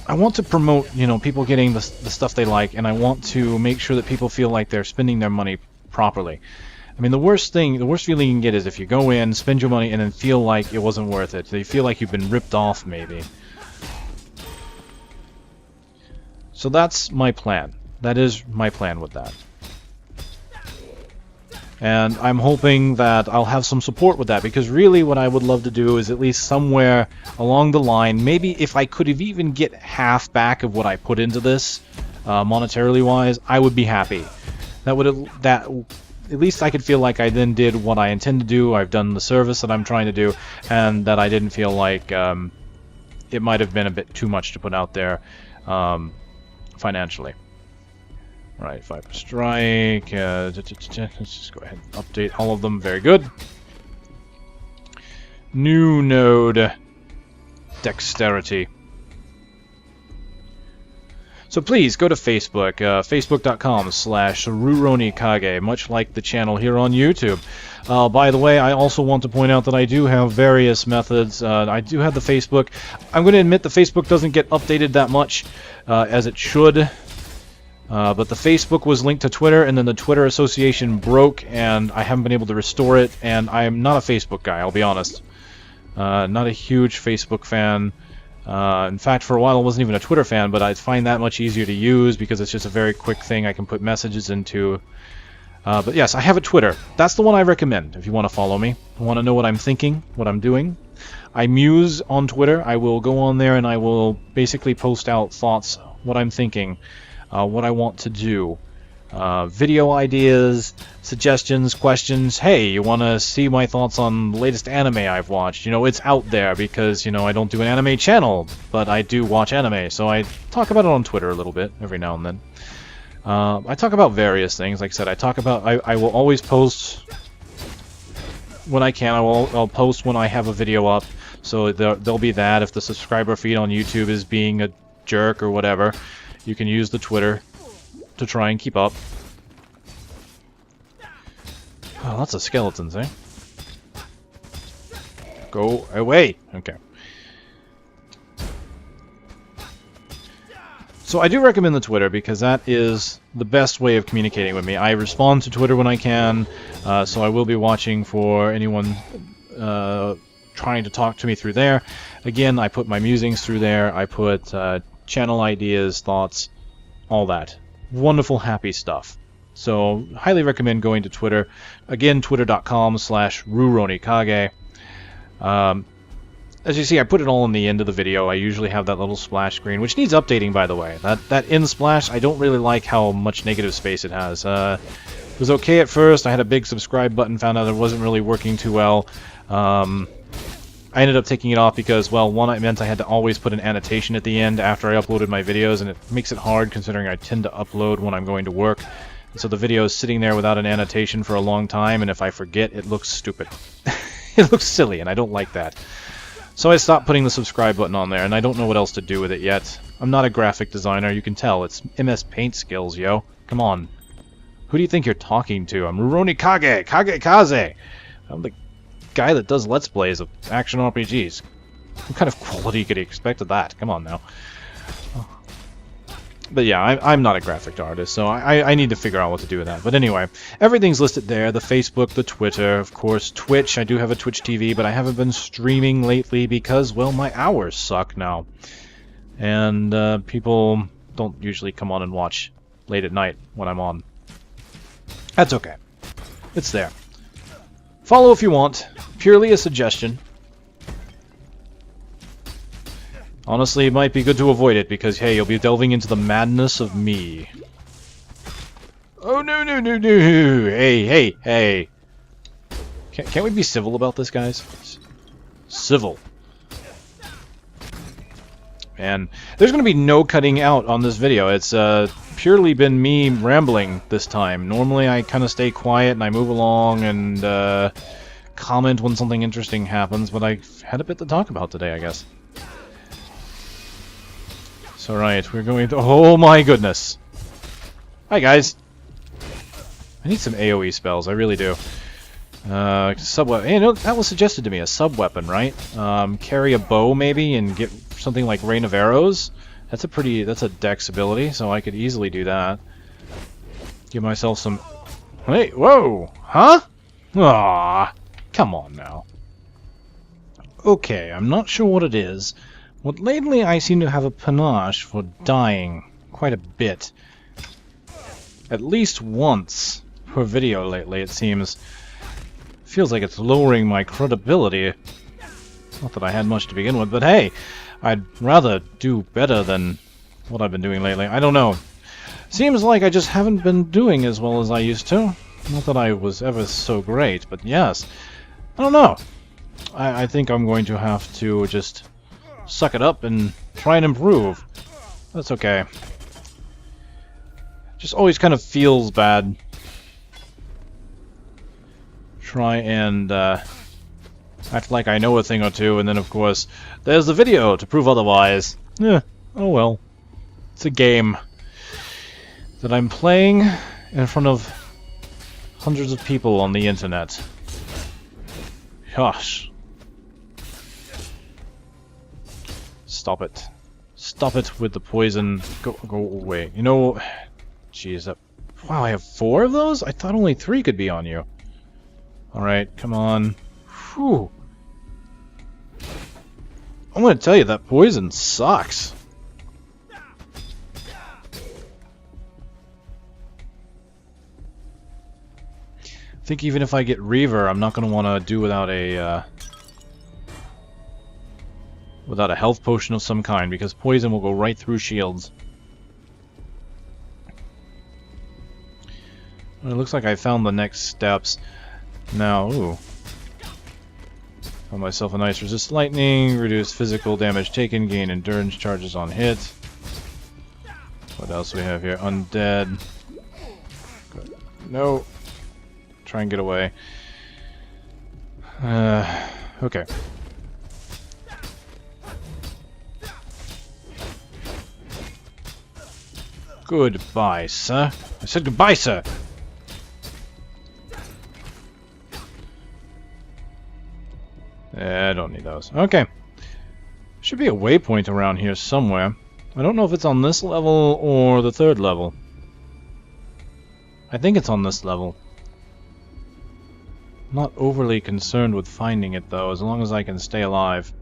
I want to promote, you know, people getting the stuff they like, and I want to make sure that people feel like they're spending their money properly. I mean, the worst feeling you can get is if you go in, spend your money, and then feel like it wasn't worth it. So you feel like you've been ripped off, maybe. So that's my plan. That is my plan with that. And I'm hoping that I'll have some support with that, because really what I would love to do is at least somewhere along the line, maybe if I could even get half back of what I put into this, monetarily wise, I would be happy. That at least I could feel like I then did what I intend to do, I've done the service that I'm trying to do, and that I didn't feel like it might have been a bit too much to put out there financially. Right, Viper Strike, let's just go ahead and update all of them, very good. New node, Dexterity. So please, go to Facebook, facebook.com/Ruronikage, much like the channel here on YouTube. By the way, I also want to point out that I do have various methods. I do have the Facebook. I'm going to admit the Facebook doesn't get updated that much as it should. But the Facebook was linked to Twitter, and then the Twitter association broke, and I haven't been able to restore it, and I'm not a Facebook guy, I'll be honest. Not a huge Facebook fan. In fact, for a while I wasn't even a Twitter fan, but I find that much easier to use because it's just a very quick thing I can put messages into. But yes, I have a Twitter. That's the one I recommend if you want to follow me. Want to know what I'm thinking, what I'm doing. I muse on Twitter. I will go on there and I will basically post out thoughts, what I'm thinking. What I want to do, video ideas, suggestions, questions. Hey, you want to see my thoughts on the latest anime I've watched? You know, it's out there because, you know, I don't do an anime channel, but I do watch anime, so I talk about it on Twitter a little bit every now and then. I talk about various things. Like I said, I will always post when I can. I'll post when I have a video up, so there'll be that. If the subscriber feed on YouTube is being a jerk or whatever, you can use the Twitter to try and keep up. Oh, lots of skeletons, eh? Go away! Okay. So I do recommend the Twitter because that is the best way of communicating with me. I respond to Twitter when I can, so I will be watching for anyone trying to talk to me through there. Again, I put my musings through there. I put channel ideas, thoughts, all that. Wonderful, happy stuff. So, highly recommend going to Twitter. Again, twitter.com/Ruronikage. As you see, I put it all in the end of the video. I usually have that little splash screen, which needs updating, by the way. That end splash, I don't really like how much negative space it has. It was okay at first. I had a big subscribe button, found out it wasn't really working too well. I ended up taking it off because, well, one, it meant I had to always put an annotation at the end after I uploaded my videos, and it makes it hard considering I tend to upload when I'm going to work. And so the video is sitting there without an annotation for a long time, and if I forget, it looks stupid. It looks silly, and I don't like that. So I stopped putting the subscribe button on there, and I don't know what else to do with it yet. I'm not a graphic designer, you can tell. It's MS Paint skills, yo. Come on. Who do you think you're talking to? I'm Ruronikage, KageKaze. I'm the guy that does Let's Plays of action RPGs. What kind of quality could you expect of that? Come on now. But yeah, I'm not a graphic artist, so I need to figure out what to do with that. But anyway, everything's listed there. The Facebook, the Twitter, of course, Twitch. I do have a Twitch TV, but I haven't been streaming lately because, well, my hours suck now. And people don't usually come on and watch late at night when I'm on. That's okay. It's there. Follow if you want. purely a suggestion. Honestly, it might be good to avoid it, because, hey, you'll be delving into the madness of me. Oh, no, no, no, no! Hey, hey, hey! Can't we be civil about this, guys? Civil. And there's going to be no cutting out on this video. It's purely been me rambling this time. Normally I kind of stay quiet and I move along and comment when something interesting happens, but I had a bit to talk about today, I guess. So right, we're going to... Oh my goodness! Hi guys! I need some AoE spells, I really do. Sub-weapon. Hey, you know, that was suggested to me, a sub-weapon, right? Carry a bow, maybe, and get something like Rain of Arrows. That's a dex ability, so I could easily do that. Give myself some... Hey, whoa! Huh? Ah, come on now. Okay, I'm not sure what it is, but lately I seem to have a panache for dying quite a bit. At least once per video lately, it seems. Feels like it's lowering my credibility. Not that I had much to begin with, but hey, I'd rather do better than what I've been doing lately. I don't know. Seems like I just haven't been doing as well as I used to. Not that I was ever so great, but yes. I don't know. I think I'm going to have to just suck it up and try and improve. That's okay. Just always kind of feels bad. Try and act like I know a thing or two, and then of course there's the video to prove otherwise. Yeah, oh well. It's a game that I'm playing in front of hundreds of people on the internet. Gosh. Stop it. Stop it with the poison. Go away. You know, jeez, wow, I have 4 of those? I thought only 3 could be on you. Alright, come on. Whew. I'm gonna tell you, that poison sucks. I think even if I get Reaver, I'm not gonna want to do without a health potion of some kind, because poison will go right through shields. Well, it looks like I found the next steps. Now, ooh. Found myself a nice resist lightning, reduce physical damage taken, gain endurance charges on hit. What else do we have here? Undead. Good. No. Try and get away. Okay. Goodbye, sir. I said goodbye, sir. I don't need those. Okay. Should be a waypoint around here somewhere. I don't know if it's on this level or the 3rd level. I think it's on this level. I'm not overly concerned with finding it though, as long as I can stay alive.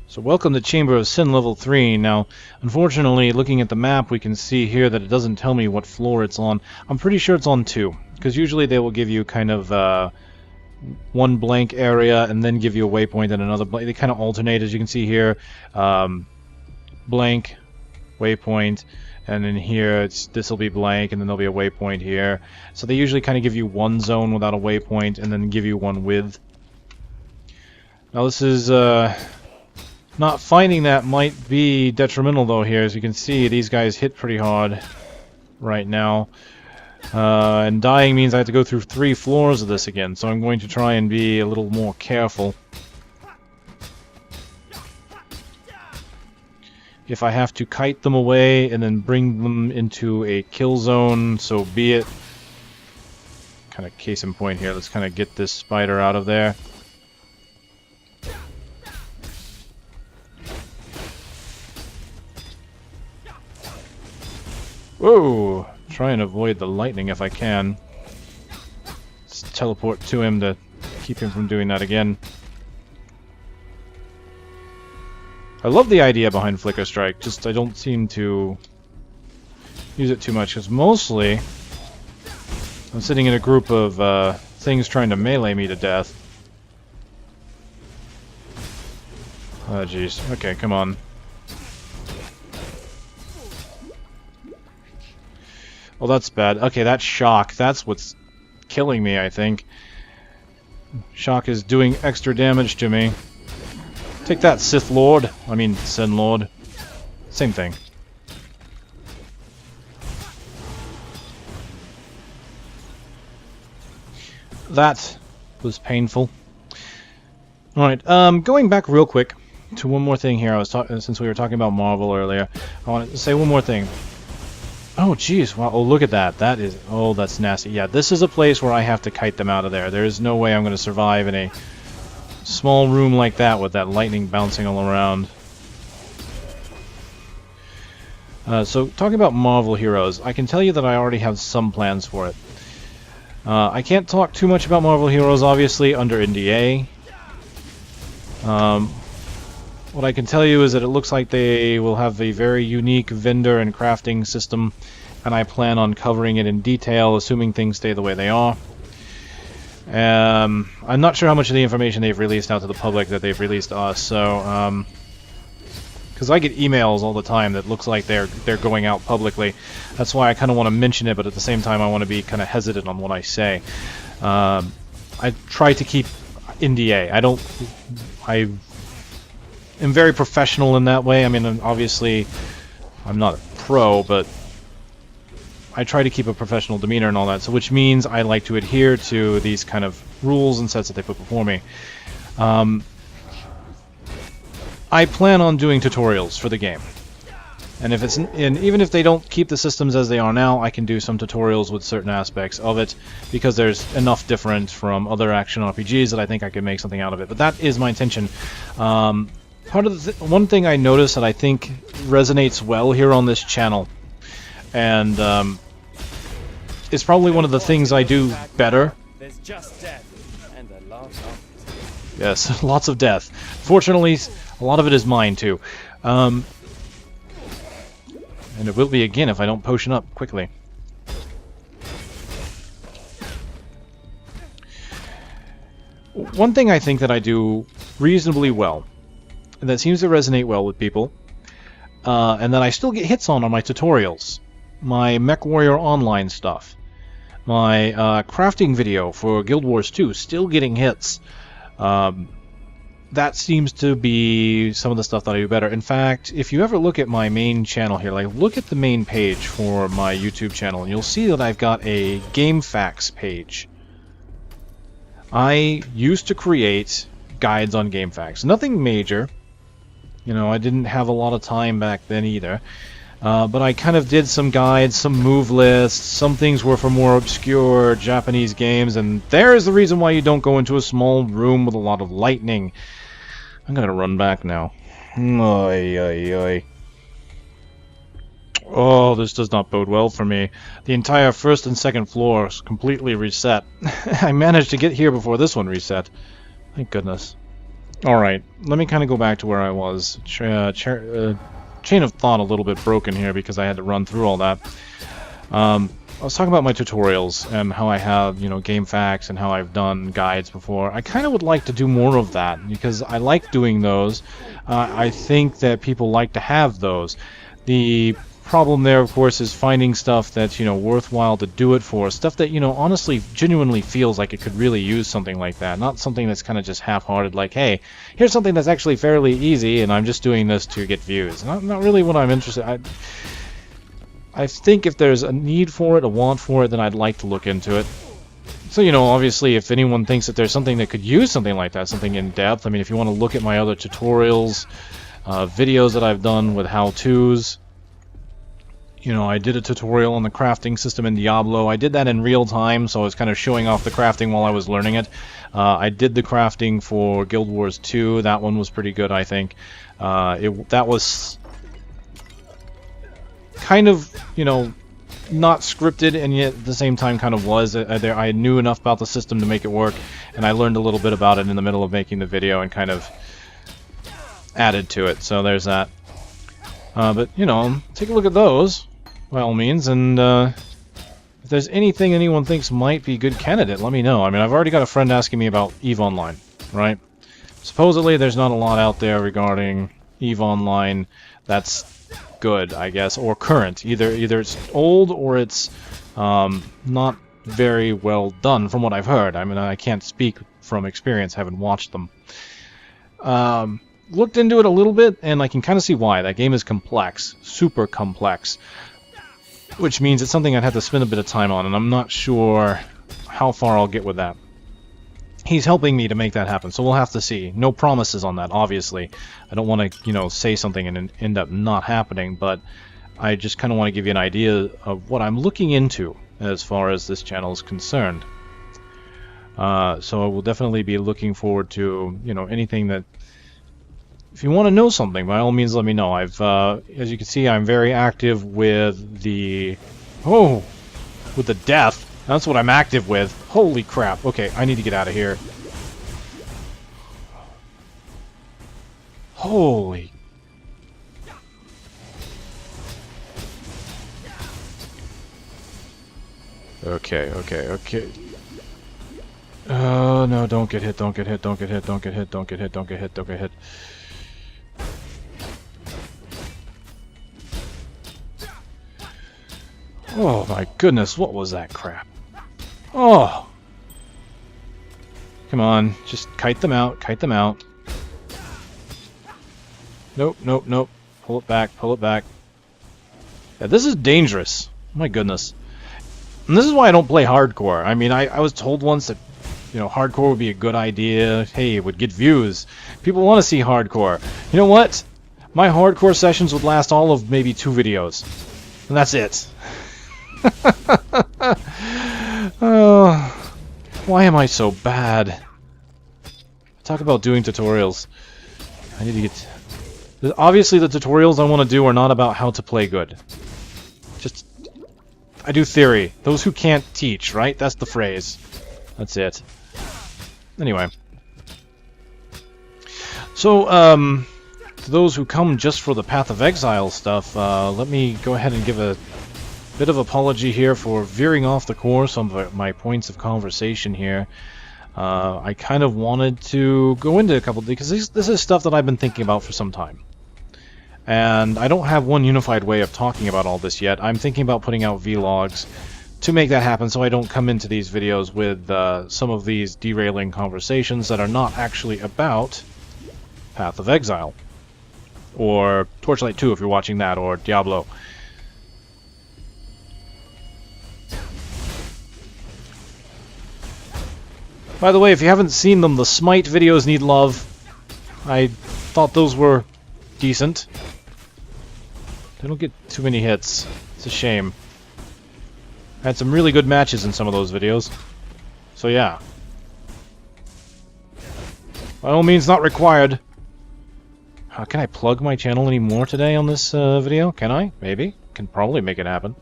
So welcome to Chamber of Sin level 3. Now, unfortunately, looking at the map, we can see here that it doesn't tell me what floor it's on. I'm pretty sure it's on 2, because usually they will give you kind of one blank area and then give you a waypoint and another blank. They kind of alternate, as you can see here. Blank, waypoint, and then here this will be blank, and then there'll be a waypoint here. So they usually kind of give you one zone without a waypoint, and then give you one with. Now this is... Not finding that might be detrimental though here. As you can see, these guys hit pretty hard right now. And dying means I have to go through 3 floors of this again, so I'm going to try and be a little more careful. If I have to kite them away and then bring them into a kill zone, so be it. Kind of case in point here, let's kind of get this spider out of there. Whoa! Try and avoid the lightning if I can. Let's teleport to him to keep him from doing that again. I love the idea behind Flicker Strike, just I don't seem to use it too much, because mostly I'm sitting in a group of things trying to melee me to death. Oh, jeez. Okay, come on. Oh, that's bad. Okay, that's shock. That's what's killing me, I think. Shock is doing extra damage to me. Take that, Sith Lord. I mean, Sin Lord. Same thing. That was painful. Alright, going back real quick to one more thing here. Since we were talking about Marvel earlier, I wanted to say one more thing. Oh, jeez. Wow. Oh, look at that. That is... Oh, that's nasty. Yeah, this is a place where I have to kite them out of there. There is no way I'm going to survive in a small room like that with that lightning bouncing all around. So, talking about Marvel heroes, I can tell you that I already have some plans for it. I can't talk too much about Marvel heroes, obviously, under NDA. What I can tell you is that it looks like they will have a very unique vendor and crafting system, and I plan on covering it in detail, assuming things stay the way they are. I'm not sure how much of the information they've released out to the public that they've released to us, so, because I get emails all the time that looks like they're going out publicly. That's why I kind of want to mention it, but at the same time I want to be kind of hesitant on what I say. I try to keep NDA. I am very professional in that way. I mean, obviously, I'm not a pro, but I try to keep a professional demeanor and all that, so which means I like to adhere to these kind of rules and sets that they put before me. I plan on doing tutorials for the game. And even if they don't keep the systems as they are now, I can do some tutorials with certain aspects of it, because there's enough different from other action RPGs that I think I can make something out of it. But that is my intention. Part of one thing I noticed that I think resonates well here on this channel, and it's probably one of the things I do better. There's just death, and a lot of it. Yes, lots of death. Fortunately, a lot of it is mine too. And it will be again if I don't potion up quickly. One thing I think that I do reasonably well, and that seems to resonate well with people, and that I still get hits on my tutorials, my Mech Warrior Online stuff, my crafting video for Guild Wars 2, still getting hits. That seems to be some of the stuff that I do better. In fact, if you ever look at my main channel here, like look at the main page for my YouTube channel, and you'll see that I've got a game facts page. I used to create guides on game facts. Nothing major. You know, I didn't have a lot of time back then either. But I kind of did some guides, some move lists, some things were for more obscure Japanese games, and there's the reason why you don't go into a small room with a lot of lightning. I'm gonna run back now. Oy, oy, oy. Oh, this does not bode well for me. The entire first and second floor is completely reset. I managed to get here before this one reset. Thank goodness. Alright, let me kind of go back to where I was. Chain of thought a little bit broken here because I had to run through all that. I was talking about my tutorials and how I have, you know, game facts and how I've done guides before. I kind of would like to do more of that because I like doing those. I think that people like to have those. The problem there, of course, is finding stuff that's, you know, worthwhile to do it for. Stuff that, you know, honestly, genuinely feels like it could really use something like that. Not something that's kind of just half-hearted, like, hey, here's something that's actually fairly easy, and I'm just doing this to get views. Not really what I'm interested in. I think if there's a need for it, a want for it, then I'd like to look into it. So, you know, obviously, if anyone thinks that there's something that could use something like that, something in depth, I mean, if you want to look at my other tutorials, videos that I've done with how-tos, you know, I did a tutorial on the crafting system in Diablo. I did that in real time, so I was kind of showing off the crafting while I was learning it. I did the crafting for Guild Wars 2. That one was pretty good, I think. That was kind of, you know, not scripted, and yet at the same time kind of was. I knew enough about the system to make it work, and I learned a little bit about it in the middle of making the video and kind of added to it. So there's that. But, you know, take a look at those. by all means, and if there's anything anyone thinks might be a good candidate, let me know. I mean, I've already got a friend asking me about EVE Online, right? Supposedly there's not a lot out there regarding EVE Online that's good, I guess, or current. Either it's old or it's not very well done, from what I've heard. I mean, I can't speak from experience, haven't watched them. Looked into it a little bit, and I can kind of see why. That game is complex, super complex, which means it's something I'd have to spend a bit of time on, and I'm not sure how far I'll get with that. He's helping me to make that happen, so we'll have to see. No promises on that, obviously. I don't want to, you know, say something and end up not happening, but I just kind of want to give you an idea of what I'm looking into as far as this channel is concerned. So I will definitely be looking forward to, you know, anything that... If you want to know something, by all means let me know. I've, as you can see, I'm very active with the... Oh! With the death. That's what I'm active with. Holy crap. Okay, I need to get out of here. Holy... Okay. Oh, no, don't get hit, don't get hit, don't get hit, don't get hit, don't get hit, don't get hit, don't get hit. Oh my goodness, what was that crap? Oh! Come on, just kite them out, kite them out. Nope, nope, nope. Pull it back, pull it back. Yeah, this is dangerous. My goodness. And this is why I don't play hardcore. I mean, I was told once that, you know, hardcore would be a good idea. Hey, it would get views. People want to see hardcore. You know what? My hardcore sessions would last all of maybe 2 videos. And that's it. Oh, why am I so bad? Talk about doing tutorials. I need to get... Obviously the tutorials I want to do are not about how to play good. Just... I do theory. Those who can't teach, right? That's the phrase. That's it. Anyway. So, to those who come just for the Path of Exile stuff, let me go ahead and give a bit of apology here for veering off the course on my points of conversation here. I kind of wanted to go into a couple, because this is stuff that I've been thinking about for some time. And I don't have one unified way of talking about all this yet. I'm thinking about putting out vlogs to make that happen, so I don't come into these videos with some of these derailing conversations that are not actually about Path of Exile. Or Torchlight 2 if you're watching that, or Diablo. By the way, if you haven't seen them, the Smite videos need love. I thought those were decent. They don't get too many hits. It's a shame. I had some really good matches in some of those videos. So yeah. By all means not required. Can I plug my channel anymore today on this video? Can I? Maybe. Can probably make it happen.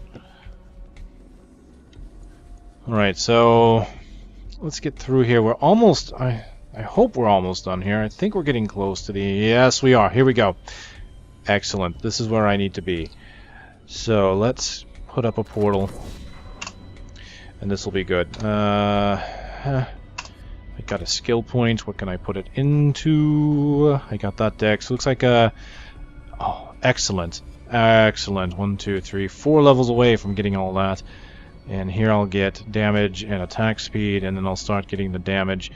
Alright, so... let's get through here. We're almost... I hope we're almost done here. I think we're getting close to the... Yes, we are. Here we go. Excellent. This is where I need to be. So, let's put up a portal. And this will be good. I got a skill point. What can I put it into? I got that dex. Looks like a... Oh, excellent. Excellent. 1, 2, 3, 4 levels away from getting all that. And here I'll get damage and attack speed, and then I'll start getting the damage.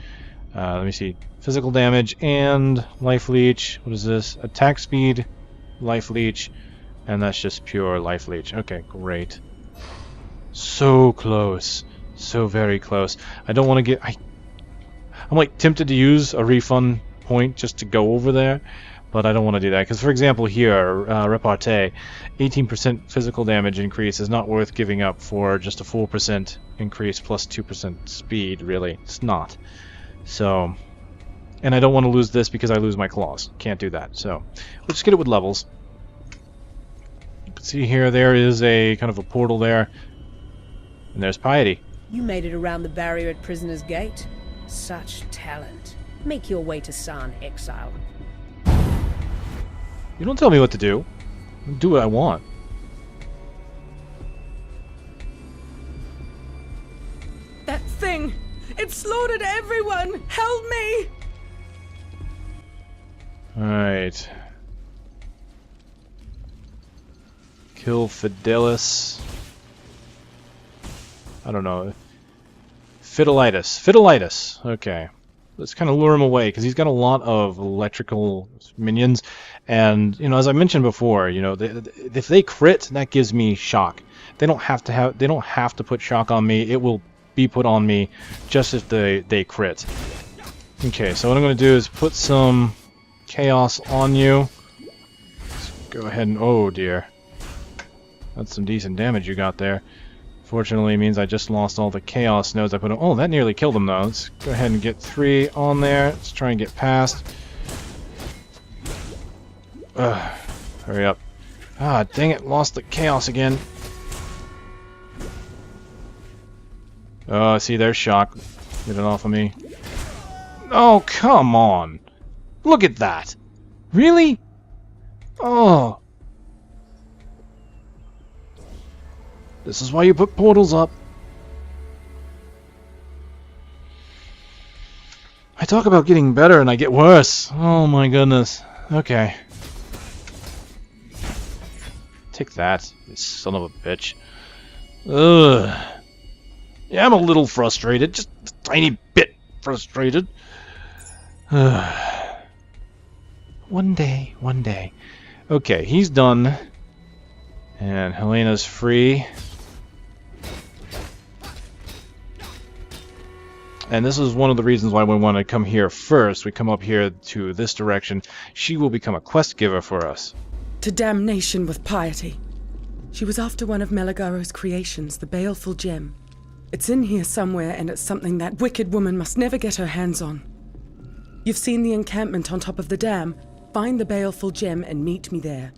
Let me see. Physical damage and life leech. What is this? Attack speed, life leech, and that's just pure life leech. Okay, great. So close. So very close. I don't want to get... I'm like tempted to use a refund point just to go over there, but I don't want to do that. Because, for example, here, Repartee, 18% physical damage increase is not worth giving up for just a 4% increase plus 2% speed, really. It's not. So, and I don't want to lose this because I lose my claws. Can't do that. So, we'll just get it with levels. You can see here, there is a kind of a portal there. And there's Piety. You made it around the barrier at Prisoner's Gate. Such talent. Make your way to San Exile. You don't tell me what to do. I'll do what I want. That thing! It slaughtered everyone! Help me! Alright. Kill Fidelitas. I don't know. Fidelitas. Okay. Let's kind of lure him away, because he's got a lot of electrical minions. And, you know, as I mentioned before, you know, if they crit, that gives me shock. They don't have to put shock on me. It will be put on me just if they crit. Okay, so what I'm going to do is put some chaos on you. Let's go ahead and... oh dear. That's some decent damage you got there. Fortunately, it means I just lost all the chaos nodes I put on. Oh, that nearly killed him though. Let's go ahead and get 3 on there. Let's try and get past. Hurry up. Ah, dang it. Lost the chaos again. Oh, see, there's shock. Get it off of me. Oh, come on. Look at that. Really? Oh. This is why you put portals up. I talk about getting better and I get worse. Oh my goodness. Okay. Take that, you son of a bitch. Ugh. Yeah, I'm a little frustrated. Just a tiny bit frustrated. One day. Okay, he's done. And Helena's free. And this is one of the reasons why we want to come here first. We come up here to this direction. She will become a quest giver for us. To damnation with piety. She was after one of Melagaro's creations, the baleful gem. It's in here somewhere, and it's something that wicked woman must never get her hands on. You've seen the encampment on top of the dam. Find the baleful gem and meet me there.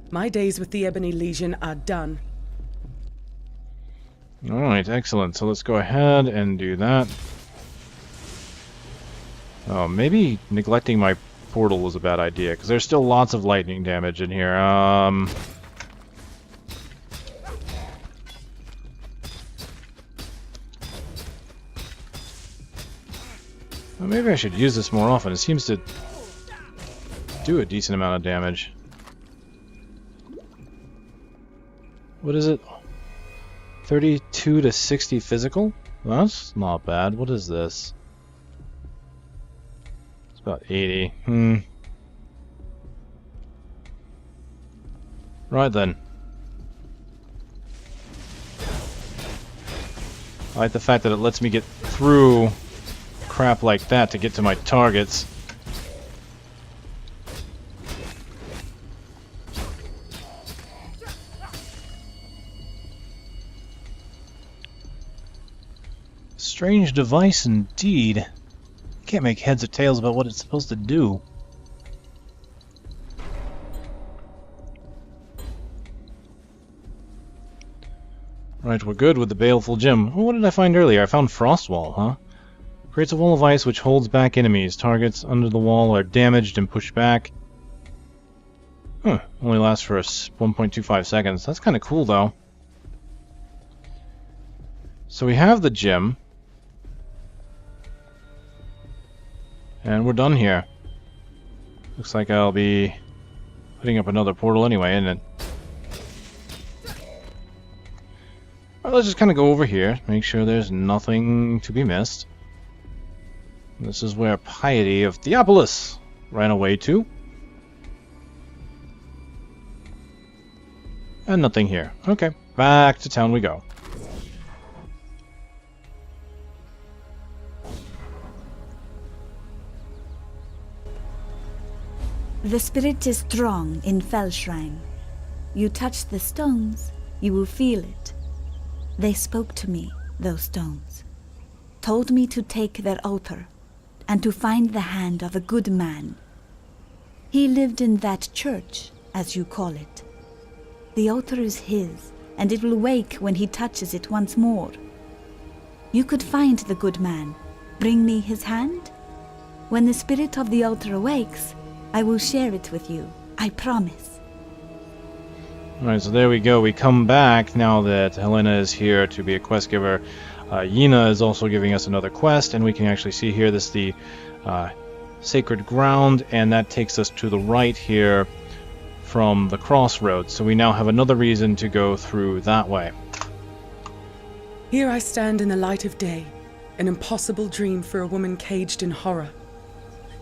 My days with the Ebony Legion are done. Alright, excellent. So let's go ahead and do that. Oh, maybe neglecting my portal was a bad idea, because there's still lots of lightning damage in here. Well, maybe I should use this more often. It seems to do a decent amount of damage. What is it? 32 to 60 physical? Well, that's not bad. What is this? It's about 80. Right then. I like the fact that it lets me get through crap like that to get to my targets. Strange device indeed. Can't make heads or tails about what it's supposed to do. Right, we're good with the baleful gem. Oh, what did I find earlier? I found frost wall, huh? Creates a wall of ice which holds back enemies. Targets under the wall are damaged and pushed back. Huh, only lasts for 1.25 seconds. That's kind of cool, though. So we have the gem. And we're done here. Looks like I'll be putting up another portal anyway, isn't it? Alright, let's just kind of go over here, make sure there's nothing to be missed. This is where Piety of Theopolis ran away to. And nothing here. Okay, back to town we go. The spirit is strong in Fell Shrine. You touch the stones, you will feel it. They spoke to me, those stones. Told me to take their altar, and to find the hand of a good man. He lived in that church, as you call it. The altar is his, and it will wake when he touches it once more. You could find the good man. Bring me his hand. When the spirit of the altar awakes, I will share it with you. I promise. Alright, so there we go. We come back now that Helena is here to be a quest giver. Yina is also giving us another quest, and we can actually see here this is the Sacred Ground, and that takes us to the right here from the crossroads. So we now have another reason to go through that way. Here I stand in the light of day, an impossible dream for a woman caged in horror.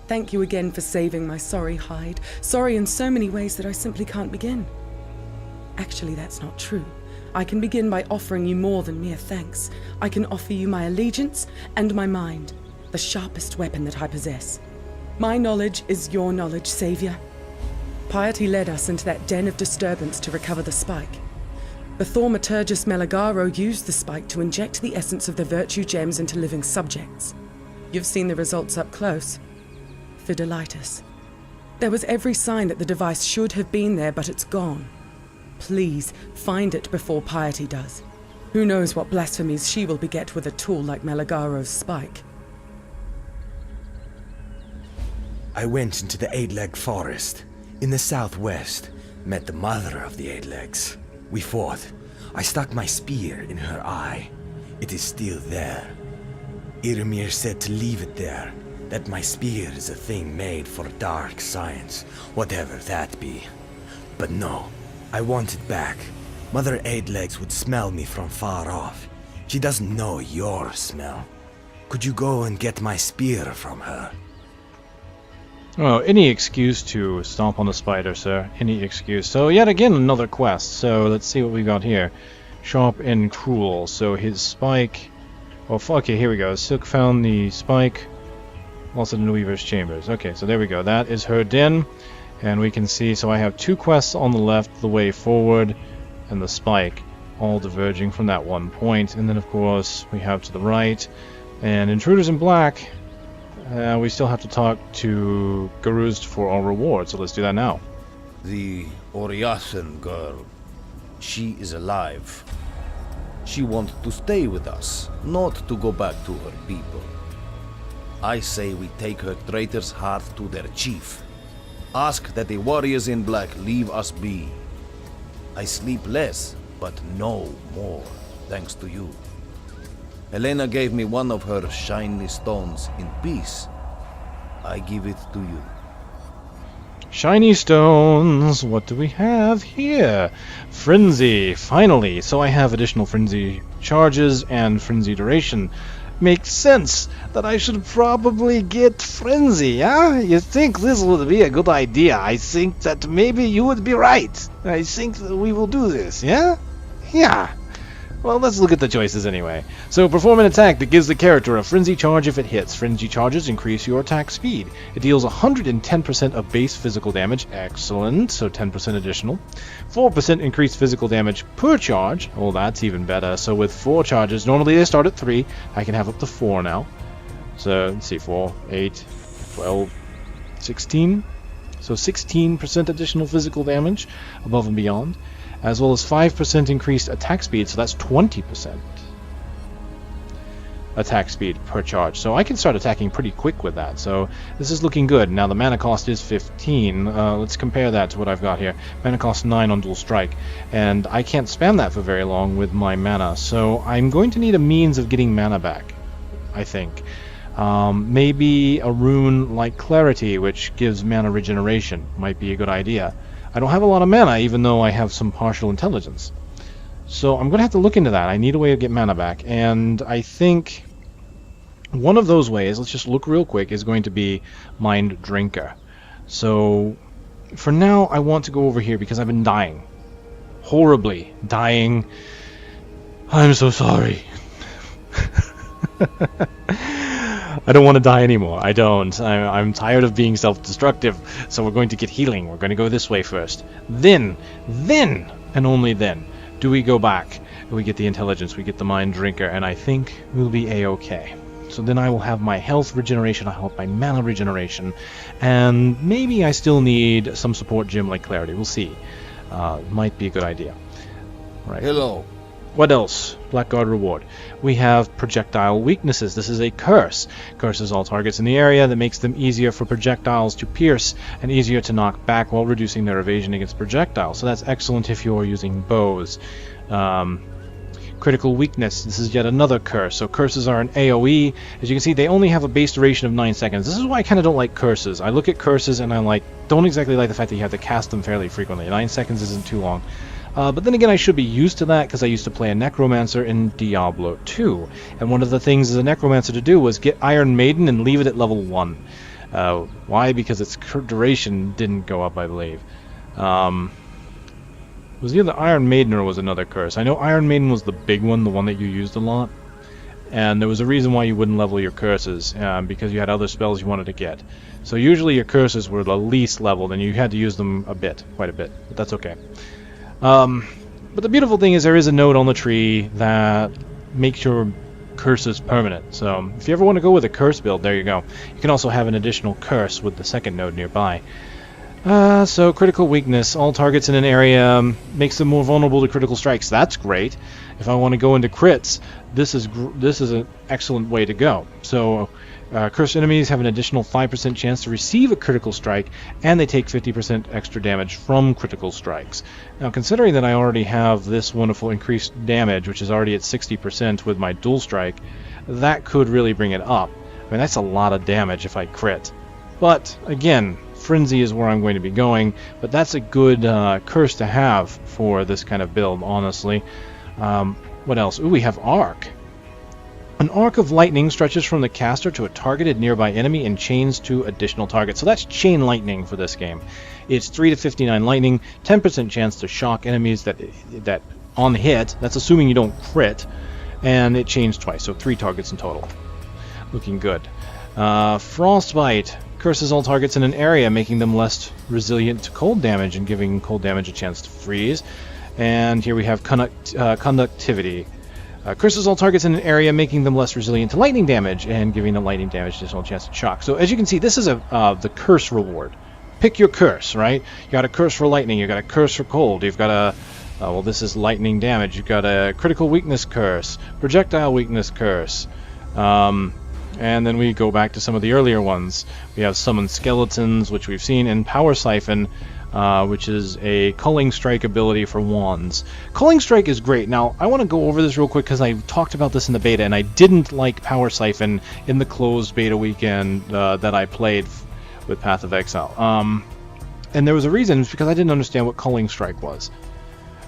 Thank you again for saving my sorry hide. Sorry in so many ways that I simply can't begin. Actually, that's not true. I can begin by offering you more than mere thanks. I can offer you my allegiance and my mind, the sharpest weapon that I possess. My knowledge is your knowledge, Savior. Piety led us into that den of disturbance to recover the spike. The thaumaturgist Melagaro used the spike to inject the essence of the virtue gems into living subjects. You've seen the results up close. Fidelitas. There was every sign that the device should have been there, but it's gone. Please, find it before Piety does. Who knows what blasphemies she will beget with a tool like Melagaro's spike. I went into the Eight-Leg Forest, in the southwest, met the mother of the Eight-Legs. We fought. I stuck my spear in her eye. It is still there. Irimir said to leave it there, that my spear is a thing made for dark science, whatever that be. But no, I want it back. Mother Eight-Legs would smell me from far off. She doesn't know your smell. Could you go and get my spear from her? Oh, any excuse to stomp on the spider, sir. Any excuse. So, yet again, another quest. So, let's see what we got here. Sharp and cruel. So, his spike... Oh, okay, here we go. Silk found the spike. Also in the Weaver's chambers. Okay, so there we go. That is her den. And we can see, so I have two quests on the left, the way forward, and the spike. All diverging from that one point. And then, of course, we have to the right. And Intruders in Black... we still have to talk to Garuzd for our reward, so let's do that now. The Oriathan girl. She is alive. She wants to stay with us, not to go back to her people. I say we take her traitor's heart to their chief. Ask that the warriors in black leave us be. I sleep less, but no more, thanks to you. Helena gave me one of her shiny stones in peace. I give it to you. Shiny stones! What do we have here? Frenzy, finally! So I have additional frenzy charges and frenzy duration. Makes sense that I should probably get frenzy, huh? You think this would be a good idea. I think that maybe you would be right. I think that we will do this, yeah? Yeah. Well, let's look at the choices anyway. So, perform an attack that gives the character a frenzy charge if it hits. Frenzy charges increase your attack speed. It deals 110% of base physical damage. Excellent. So 10% additional. 4% increased physical damage per charge. Oh, that's even better. So with 4 charges, normally they start at 3. I can have up to 4 now. So, let's see, 4, 8, 12, 16. So 16% additional physical damage above and beyond. As well as 5% increased attack speed, so that's 20% attack speed per charge. So I can start attacking pretty quick with that, so this is looking good. Now the mana cost is 15. Let's compare that to what I've got here. Mana cost 9 on dual strike, and I can't spam that for very long with my mana, so I'm going to need a means of getting mana back, I think. Maybe a rune like Clarity, which gives mana regeneration, might be a good idea. I don't have a lot of mana, even though I have some partial intelligence. So I'm going to have to look into that. I need a way to get mana back. And I think one of those ways, let's just look real quick, is going to be Mind Drinker. So for now, I want to go over here because I've been dying. Horribly dying. I'm so sorry. I don't want to die anymore. I don't. I'm tired of being self-destructive. So we're going to get healing. We're going to go this way first. Then, and only then, do we go back. We get the intelligence, we get the Mind Drinker, and I think we'll be a-okay. So then I will have my health regeneration, I'll have my mana regeneration, and maybe I still need some support gem like Clarity. We'll see. Might be a good idea. Right. Hello. What else? Blackguard reward. We have projectile weaknesses. This is a curse. Curses all targets in the area that makes them easier for projectiles to pierce and easier to knock back while reducing their evasion against projectiles. So that's excellent if you're using bows. Critical weakness. This is yet another curse. So curses are an AoE. As you can see, they only have a base duration of 9 seconds. This is why I kind of don't like curses. I look at curses and I don't exactly like the fact that you have to cast them fairly frequently. 9 seconds isn't too long. But then again, I should be used to that because I used to play a Necromancer in Diablo 2. And one of the things as a Necromancer to do was get Iron Maiden and leave it at level 1. Why? Because its duration didn't go up, I believe. Was either Iron Maiden or was another curse. I know Iron Maiden was the big one, the one that you used a lot. And there was a reason why you wouldn't level your curses, because you had other spells you wanted to get. So usually your curses were the least leveled, and you had to use them a bit, quite a bit. But that's okay. But the beautiful thing is there is a node on the tree that makes your curses permanent. So if you ever want to go with a curse build, there you go. You can also have an additional curse with the second node nearby. So critical weakness. All targets in an area makes them more vulnerable to critical strikes. That's great. If I want to go into crits, this is an excellent way to go. So cursed enemies have an additional 5% chance to receive a critical strike, and they take 50% extra damage from critical strikes. Now, considering that I already have this wonderful increased damage, which is already at 60% with my dual strike, that could really bring it up. I mean, that's a lot of damage if I crit. But again, Frenzy is where I'm going to be going, but that's a good curse to have for this kind of build, honestly. What else? Ooh, we have Arc. An arc of lightning stretches from the caster to a targeted nearby enemy and chains to additional targets. So that's chain lightning for this game. It's 3 to 59 lightning, 10% chance to shock enemies that on hit. That's assuming you don't crit, and it chains twice, so 3 targets in total. Looking good. Frostbite curses all targets in an area, making them less resilient to cold damage and giving cold damage a chance to freeze. And here we have conductivity. Curses all targets in an area, making them less resilient to lightning damage and giving them lightning damage additional chance to shock. So as you can see, this is the curse reward. Pick your curse, right? You got a curse for lightning, you got a curse for cold, you've got a well, this is lightning damage. You've got a critical weakness curse, projectile weakness curse. And then we go back to some of the earlier ones. We have Summon Skeletons, which we've seen, and Power Siphon, which is a Culling Strike ability for wands. Culling Strike is great. Now, I want to go over this real quick because I talked about this in the beta, and I didn't like Power Siphon in the closed beta weekend that I played with Path of Exile. And there was a reason, it's because I didn't understand what Culling Strike was.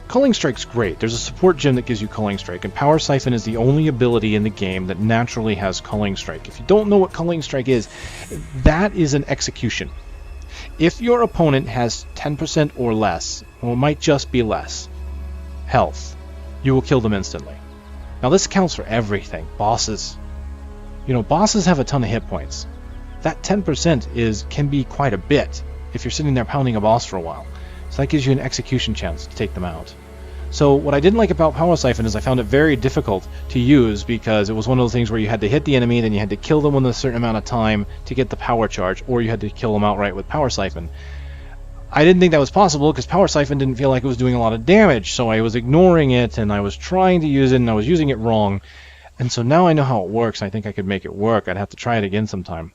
Culling Strike's great. There's a support gem that gives you Culling Strike, and Power Siphon is the only ability in the game that naturally has Culling Strike. If you don't know what Culling Strike is, that is an execution. If your opponent has 10% or less, or it might just be less, health, you will kill them instantly. Now this counts for everything. Bosses. You know, bosses have a ton of hit points. That 10% can be quite a bit if you're sitting there pounding a boss for a while. So that gives you an execution chance to take them out. So what I didn't like about Power Siphon is I found it very difficult to use because it was one of those things where you had to hit the enemy, then you had to kill them within a certain amount of time to get the power charge, or you had to kill them outright with Power Siphon. I didn't think that was possible because Power Siphon didn't feel like it was doing a lot of damage, so I was ignoring it and I was trying to use it and I was using it wrong. And so now I know how it works. I think I could make it work. I'd have to try it again sometime.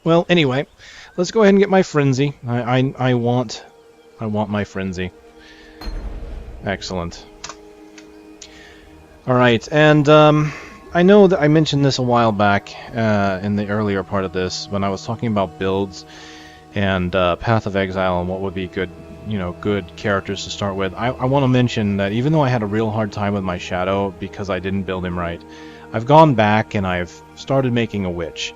Well, anyway, let's go ahead and get my Frenzy. I want my Frenzy. Excellent. Alright, and I know that I mentioned this a while back in the earlier part of this when I was talking about builds and Path of Exile and what would be good, good characters to start with. I want to mention that even though I had a real hard time with my Shadow because I didn't build him right, I've gone back and I've started making a witch.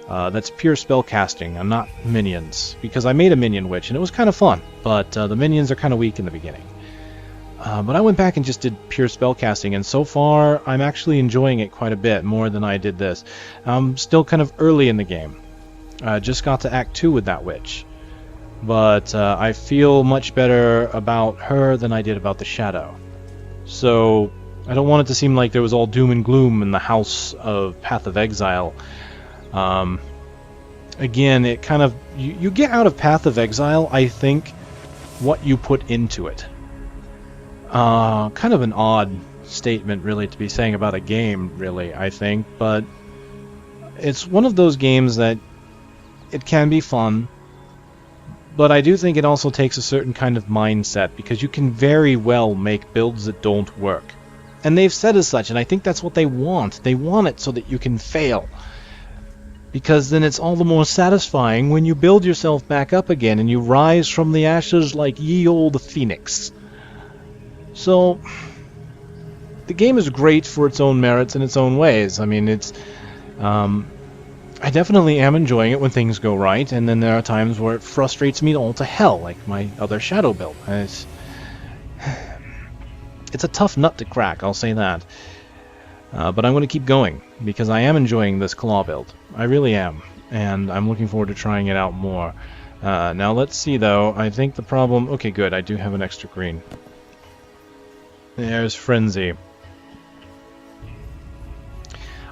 That's pure spell casting and not minions, because I made a minion witch and it was kind of fun, but the minions are kind of weak in the beginning. But I went back and just did pure spell casting, and so far I'm actually enjoying it quite a bit more than I did this. I'm still kind of early in the game. Just got to Act 2 with that witch, but I feel much better about her than I did about the Shadow. So I don't want it to seem like there was all doom and gloom in the house of Path of Exile. Again, it kind of you get out of Path of Exile, I think, what you put into it. Kind of an odd statement, really, to be saying about a game, really, I think, but it's one of those games that it can be fun, but I do think it also takes a certain kind of mindset, because you can very well make builds that don't work. And they've said as such, and I think that's what they want. They want it so that you can fail. Because then it's all the more satisfying when you build yourself back up again and you rise from the ashes like ye old phoenix. So, the game is great for its own merits in its own ways. I mean, it's... I definitely am enjoying it when things go right, and then there are times where it frustrates me all to hell, like my other Shadow build. It's a tough nut to crack, I'll say that. But I'm going to keep going, because I am enjoying this Claw build. I really am, and I'm looking forward to trying it out more. Now let's see though, I think the problem... Okay, good, I do have an extra green. There's Frenzy.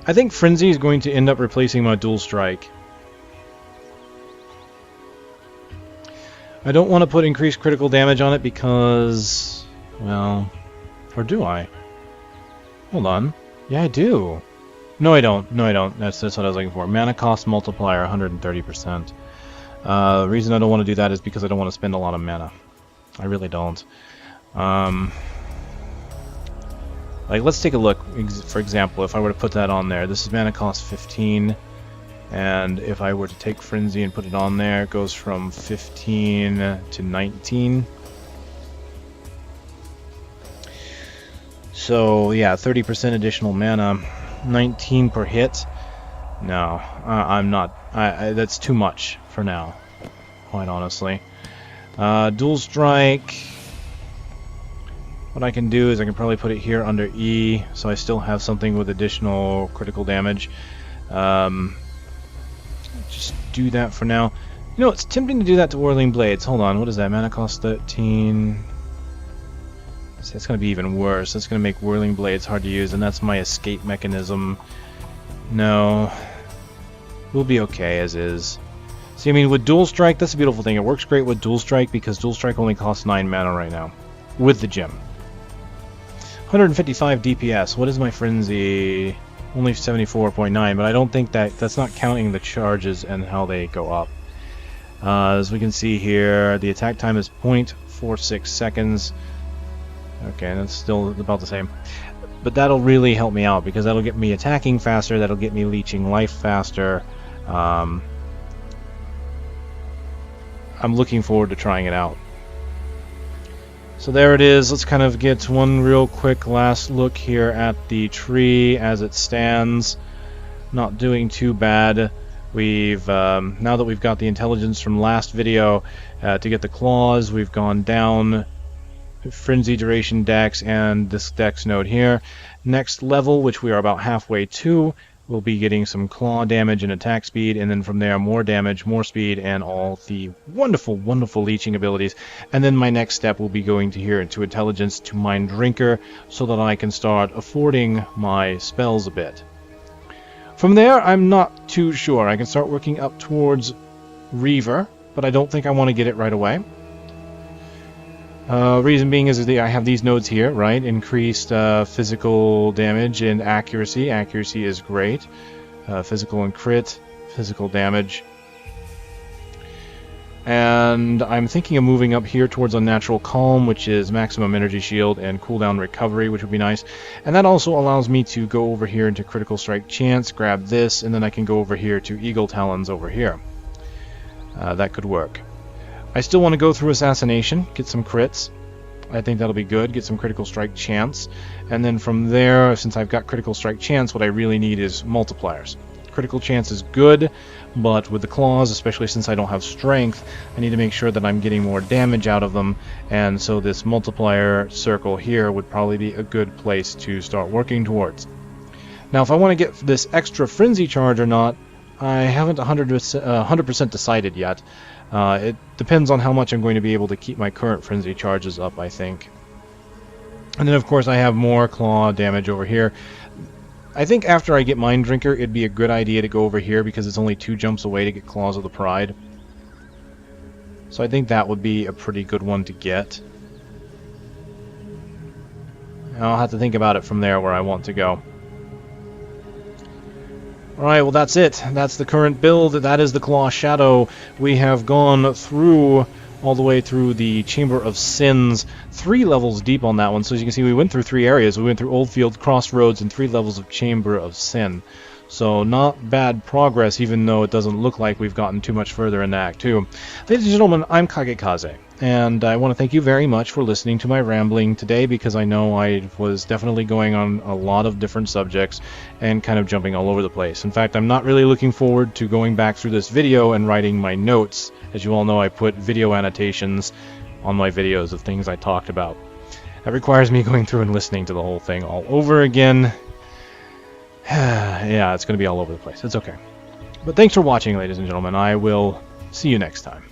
I think Frenzy is going to end up replacing my Dual Strike. I don't want to put increased critical damage on it because... well... or do I? Hold on. Yeah, I do. No, I don't. No, I don't. That's what I was looking for. Mana cost multiplier, 130%. The reason I don't want to do that is because I don't want to spend a lot of mana. I really don't. Like, let's take a look. For example, if I were to put that on there, this is mana cost 15. And if I were to take Frenzy and put it on there, it goes from 15 to 19. So, yeah, 30% additional mana. 19 per hit. No, I'm not. That's too much for now, quite honestly. Dual Strike. What I can do is I can probably put it here under E, so I still have something with additional critical damage. Just do that for now. You know, it's tempting to do that to Whirling Blades. Hold on, what is that? Mana cost 13. See, that's going to be even worse. That's going to make Whirling Blades hard to use, and that's my escape mechanism. No. We'll be okay as is. See, I mean, with Dual Strike, that's a beautiful thing. It works great with Dual Strike because Dual Strike only costs 9 mana right now. With the gem. 155 DPS. What is my Frenzy? Only 74.9, but I don't think that's not counting the charges and how they go up. As we can see here, the attack time is 0.46 seconds. Okay, that's still about the same. But that'll really help me out, because that'll get me attacking faster, that'll get me leeching life faster. I'm looking forward to trying it out. So there it is. Let's kind of get one real quick last look here at the tree as it stands. Not doing too bad. We've now that we've got the intelligence from last video to get the claws, we've gone down Frenzy duration dex and this dex node here. Next level, which we are about halfway to, we'll be getting some claw damage and attack speed, and then from there more damage, more speed, and all the wonderful, wonderful leeching abilities. And then my next step will be going to here into intelligence to Mind Drinker, so that I can start affording my spells a bit. From there, I'm not too sure. I can start working up towards Reaver, but I don't think I want to get it right away. Reason being is that I have these nodes here, right? Increased physical damage and accuracy. Accuracy is great. Physical and crit. Physical damage. And I'm thinking of moving up here towards Unnatural Calm, which is maximum energy shield and cooldown recovery, which would be nice. And that also allows me to go over here into Critical Strike Chance, grab this, and then I can go over here to Eagle Talons over here. That could work. I still want to go through Assassination, get some crits. I think that'll be good, get some Critical Strike Chance. And then from there, since I've got Critical Strike Chance, what I really need is multipliers. Critical Chance is good, but with the claws, especially since I don't have strength, I need to make sure that I'm getting more damage out of them, and so this multiplier circle here would probably be a good place to start working towards. Now, if I want to get this extra Frenzy charge or not, I haven't 100% decided yet. It depends on how much I'm going to be able to keep my current Frenzy charges up, I think. And then, of course, I have more claw damage over here. I think after I get Mind Drinker, it'd be a good idea to go over here because it's only 2 jumps away to get Claws of the Pride. So I think that would be a pretty good one to get. And I'll have to think about it from there where I want to go. Alright, well that's it. That's the current build. That is the Claw Shadow. We have gone through all the way through the Chamber of Sins, 3 levels deep on that one. So as you can see, we went through 3 areas. We went through Oldfield, Crossroads, and 3 levels of Chamber of Sin. So not bad progress, even though it doesn't look like we've gotten too much further in Act 2. Ladies and gentlemen, I'm KageKaze, and I want to thank you very much for listening to my rambling today, because I know I was definitely going on a lot of different subjects and kind of jumping all over the place. In fact, I'm not really looking forward to going back through this video and writing my notes. As you all know, I put video annotations on my videos of things I talked about. That requires me going through and listening to the whole thing all over again. Yeah, it's going to be all over the place. It's okay. But thanks for watching, ladies and gentlemen. I will see you next time.